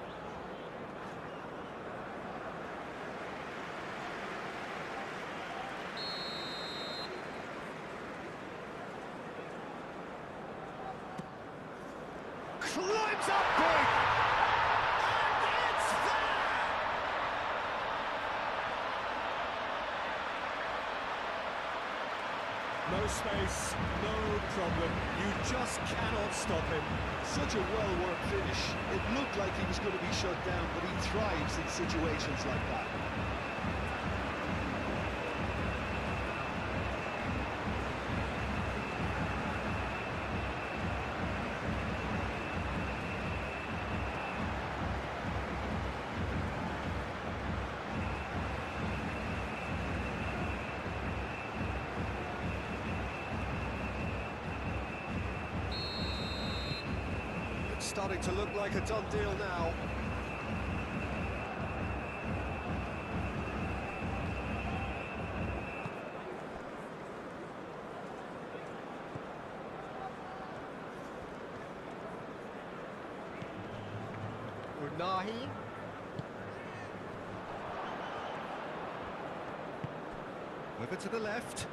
[SPEAKER 2] Climbs up big! And it's there! No space, no problem. You just cannot stop him.
[SPEAKER 3] Such a well-worked finish. It looked like he was going to be shut down, but he thrives in situations like that.
[SPEAKER 2] Starting to look like a done deal now. Unahi. Over to the left.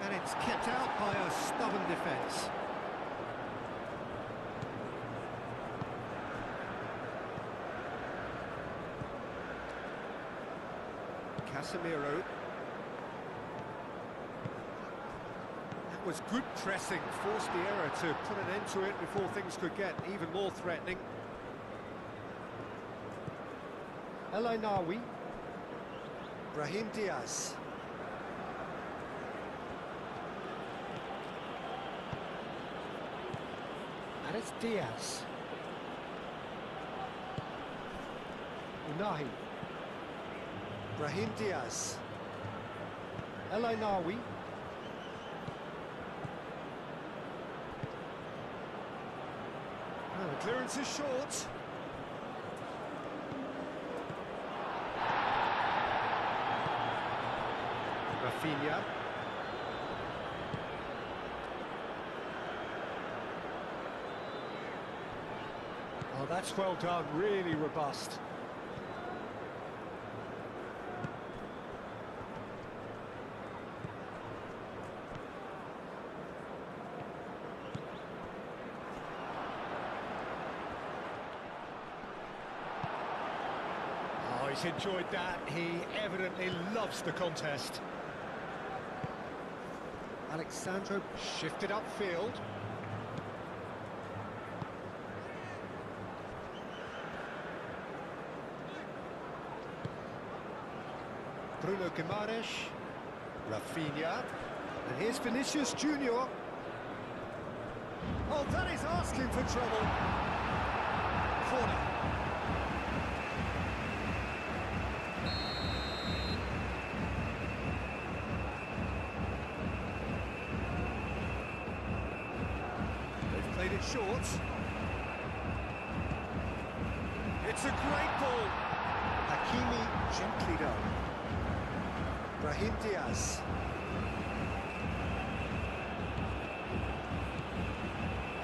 [SPEAKER 2] And it's kept out by a stubborn defence. Casemiro. That was good pressing, forced the error to put an end to it before things could get even more threatening. El Ainawi. Brahim Diaz. And it's Diaz. Unahi. Brahim Diaz. El Ainawi. Oh, the clearance is short. Rafinha. Oh, that's well done, really robust. Oh, he's enjoyed that. He evidently loves the contest. Alexandro shifted upfield. Bruno Guimaraes. Rafinha. And here's Vinicius Junior. Oh, that is asking for trouble. Corner. They've played it short. It's a great ball. Hakimi gently done. Brahim Diaz.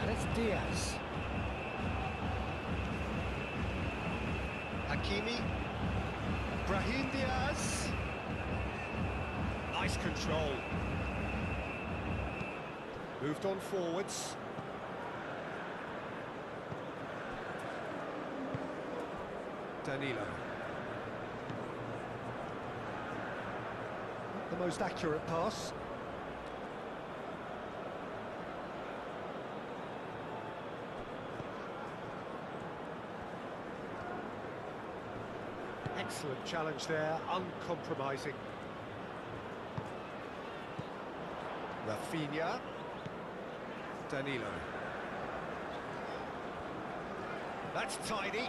[SPEAKER 2] And it's Diaz. Hakimi. Brahim Diaz. Nice control. Moved on forwards. Danilo. The most accurate pass. Excellent challenge there, uncompromising. Rafinha. Danilo. That's tidy.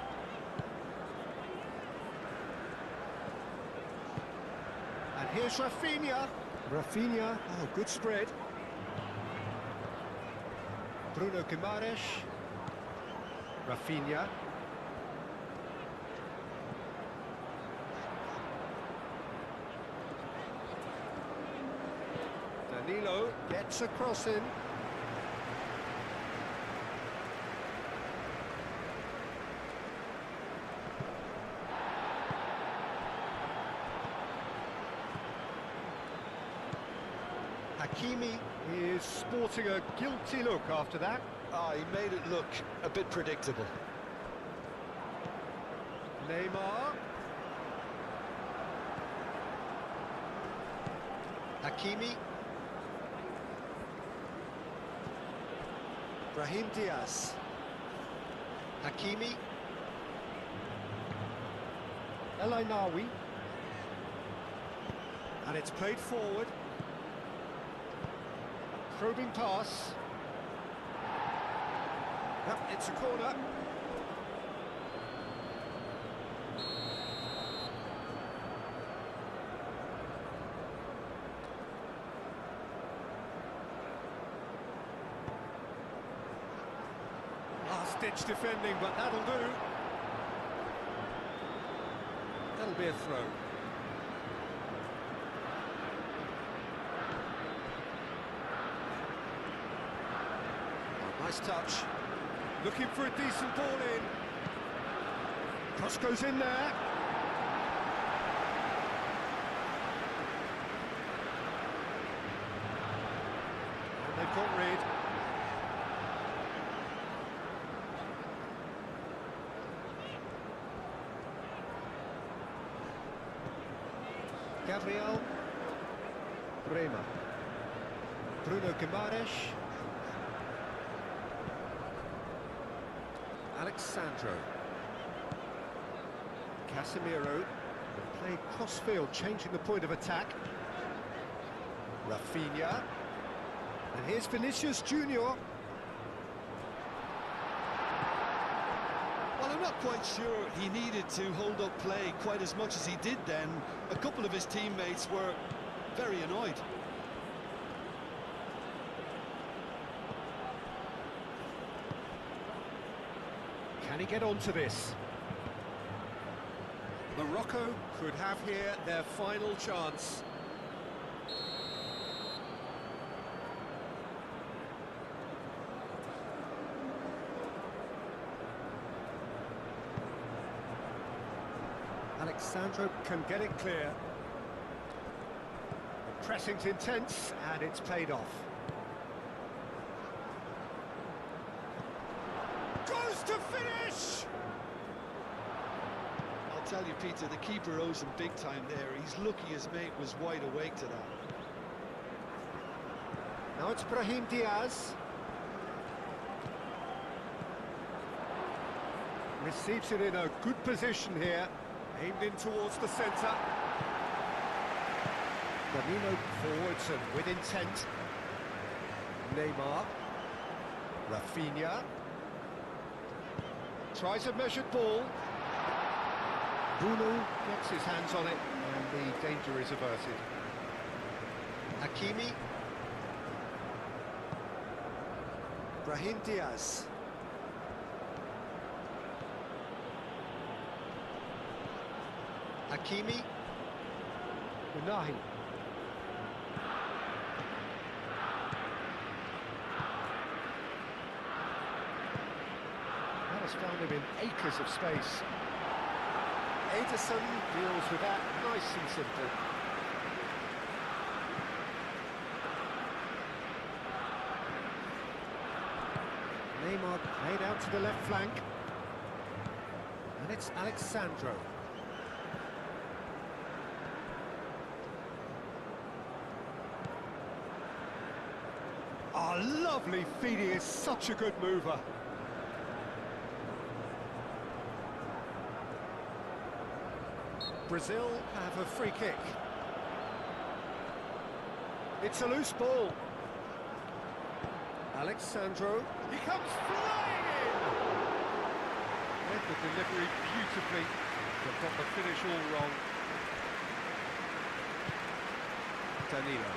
[SPEAKER 2] And here's Rafinha. Rafinha, oh, good spread. Bruno Guimaraes. Rafinha. Danilo gets a cross in. Hakimi is sporting a guilty look after that.
[SPEAKER 3] Ah, he made it look a bit predictable.
[SPEAKER 2] Neymar. Hakimi. Brahim Diaz. Hakimi. El Ainawi. And it's played forward. Probing pass. Yep, it's a corner. Last-ditch defending, but that'll do. That'll be a throw. Nice touch. Looking for a decent ball in. Cross goes in there. And they've got rid. Gabriel. Bremer. Bruno Guimaraes. Alexandro. Casemiro. Played cross-field, changing the point of attack. Rafinha. And here's Vinicius Junior.
[SPEAKER 3] Well, I'm not quite sure he needed to hold up play quite as much as he did then. A couple of his teammates were very annoyed.
[SPEAKER 2] Can he get onto this? Morocco could have here their final chance. Alexandro can get it clear. The pressing's intense and it's paid off. Goes to finish!
[SPEAKER 3] I'll tell you, Peter, the keeper owes him big time there. He's lucky his mate was wide awake to that.
[SPEAKER 2] Now it's Brahim Diaz. Receives it in a good position here. Aimed in towards the centre. Danilo forwards and with intent. Neymar. Rafinha. Tries a measured ball. Bruno gets his hands on it and the danger is averted. Hakimi. Brahim Diaz. Hakimi. Unahi. That has found him in acres of space. Ederson deals with that nice and simple. Neymar played out to the left flank. And it's Alexandro. Oh, lovely feet, he is such a good mover. Brazil have a free kick. It's a loose ball. Alexandro, he comes flying in! Read the delivery beautifully, but got the finish all wrong. Danilo.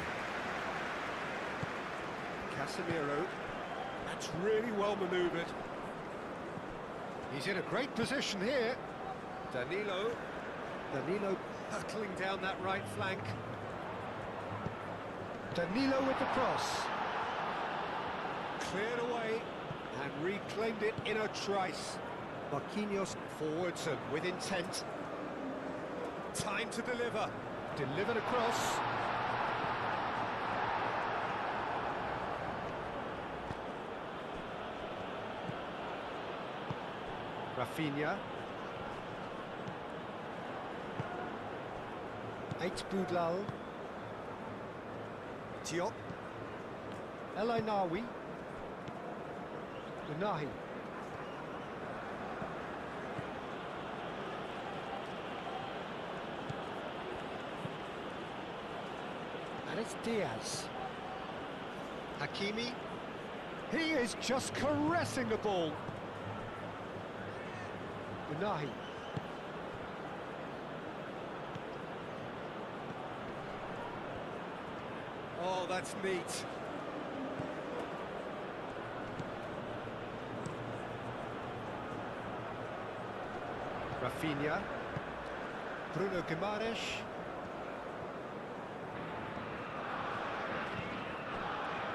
[SPEAKER 2] Casemiro. That's really well manoeuvred. He's in a great position here. Danilo hurtling down that right flank. Danilo with the cross. Cleared away and reclaimed it in a trice. Marquinhos forwards and with intent. Time to deliver. Delivered across. Rafinha. Eight Boudlal. Diop. El Ainaoui. Unahi. And it's Diaz. Hakimi. He is just caressing the ball. Unahi. Oh, that's neat. Rafinha. Bruno Guimaraes.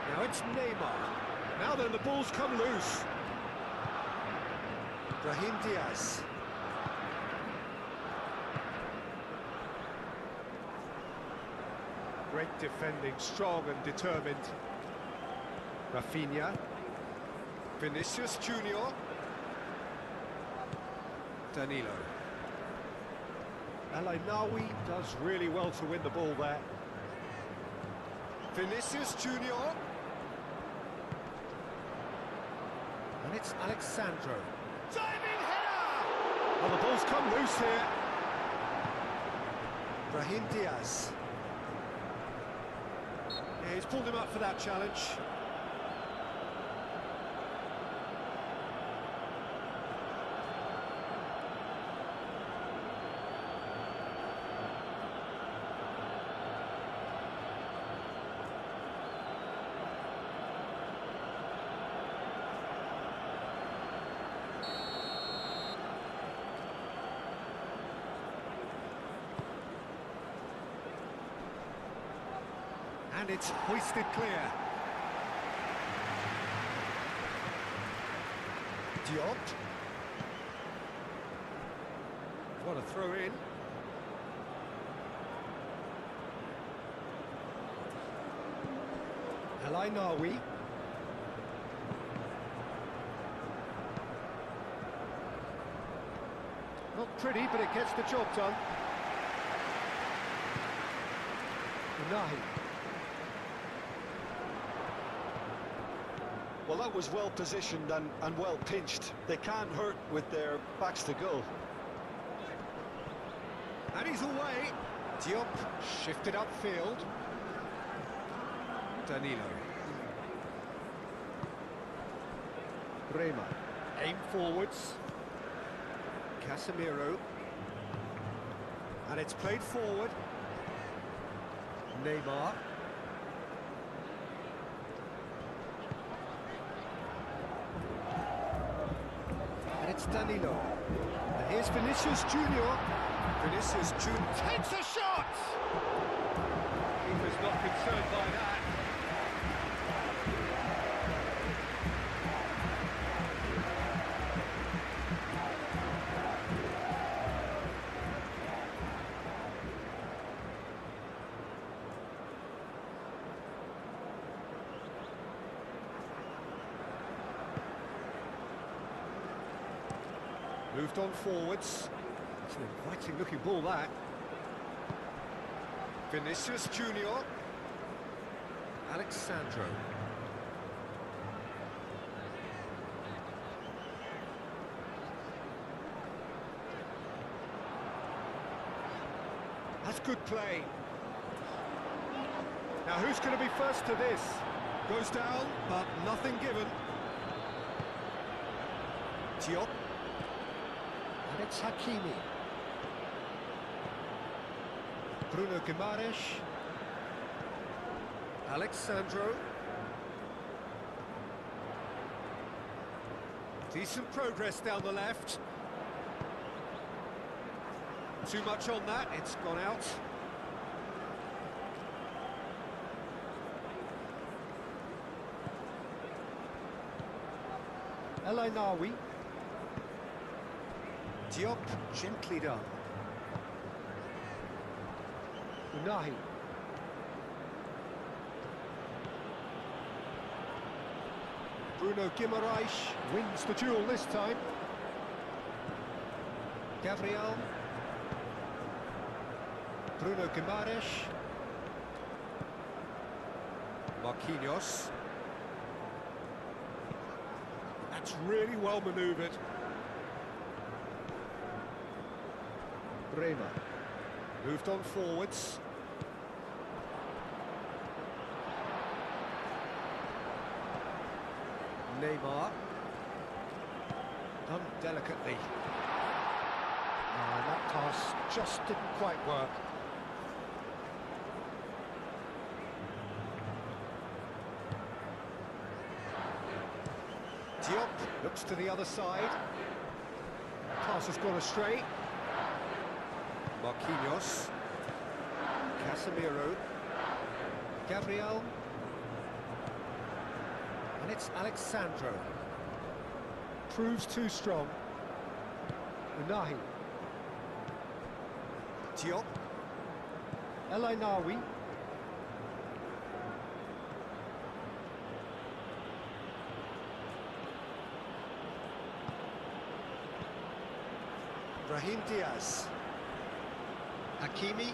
[SPEAKER 2] Now it's Neymar. Now then, the ball's come loose. Brahim Diaz. Great defending, strong and determined. Rafinha. Vinicius Junior. Danilo. El Ainaoui does really well to win the ball there. Vinicius Junior. And it's Alexandro. Diving header! Well, the ball's come loose here. Brahim Diaz. Yeah, he's pulled him up for that challenge. And it's hoisted clear. Diop. What a throw in. El Ainaoui. Not pretty, but it gets the job done. Unahi.
[SPEAKER 3] Well, that was well positioned and well pinched. They can't hurt with their backs to goal.
[SPEAKER 2] And he's away. Diop shifted upfield. Danilo. Rema. Aim forwards. Casemiro. And it's played forward. Neymar. And it's Danilo. And here's Vinicius Junior. Vinicius Junior takes a shot! Keeper's not concerned by that. Moved on forwards. It's an inviting looking ball, that. Vinicius Junior. Alexandro. That's good play. Now who's going to be first to this? Goes down, but nothing given. Diop. And it's Hakimi. Bruno Guimaraes. Alexandro. Decent progress down the left. Too much on that, it's gone out. El Ainaoui. Diop, gently done. Unahi. Bruno Guimaraes wins the duel this time. Gabriel. Bruno Guimaraes. Marquinhos. That's really well manoeuvred. Bremer. Moved on forwards. Neymar. Done delicately. That pass just didn't quite work. Diop looks to the other side. Pass has gone astray. Marquinhos. Casemiro. Gabriel. And it's Alexandro. Proves too strong. Unahi. Diop. El Ainaoui. Brahim Diaz. Hakimi.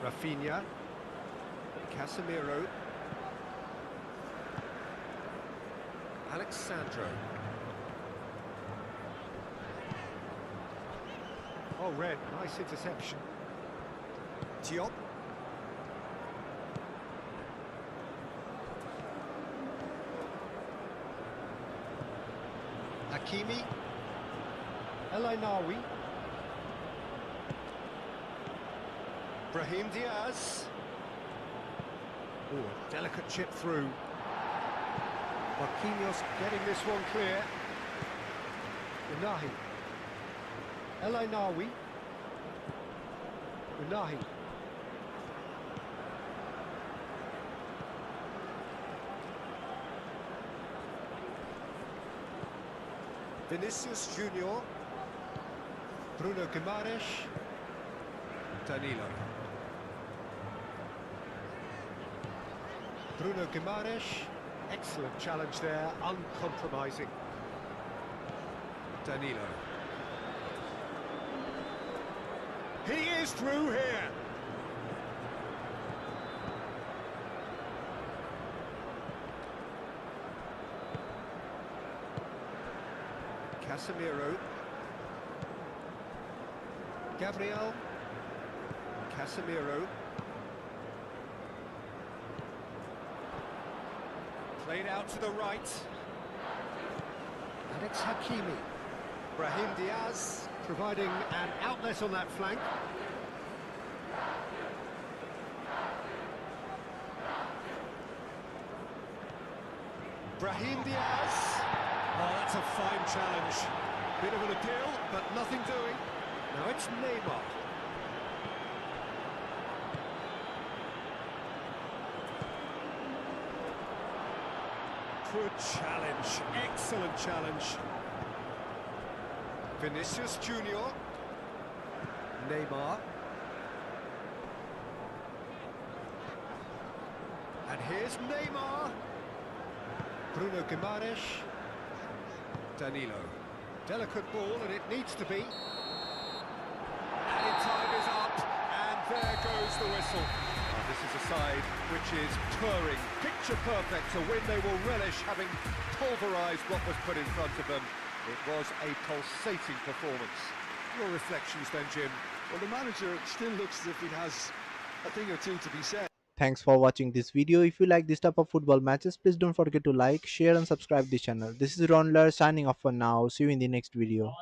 [SPEAKER 2] Rafinha. Casemiro. Alexandro. Oh, red, nice interception. Diop. Hakimi. El Ainaoui. Brahim Diaz. Oh, a delicate chip through. Marquinhos getting this one clear. Unahi. El Ainaoui. Unahi. Vinicius Junior. Bruno Guimaraes. Danilo. Bruno Guimaraes. Excellent challenge there, uncompromising. Danilo. He is through here. Casemiro. Gabriel. Casemiro. Played out to the right. And it's Hakimi. Brahim Diaz providing an outlet on that flank. Brahim Diaz. Oh, that's a fine challenge. Bit of an appeal, but nothing doing. Now it's Neymar. Good challenge, excellent challenge. Vinicius Junior. Neymar. And here's Neymar. Bruno Guimaraes. Danilo. Delicate ball, and it needs to be. Added time is up, and there goes the whistle. This is a side which is purring, picture perfect, a win they will relish, having pulverised what was put in front of them. It was a pulsating performance. Your reflections then, Jim?
[SPEAKER 3] Well, the manager still looks as if he has a thing or two to be said.
[SPEAKER 1] Thanks for watching this video. If you like this type of football matches, please don't forget to like, share and subscribe this channel. This is Raundler signing off for now. See you in the next video.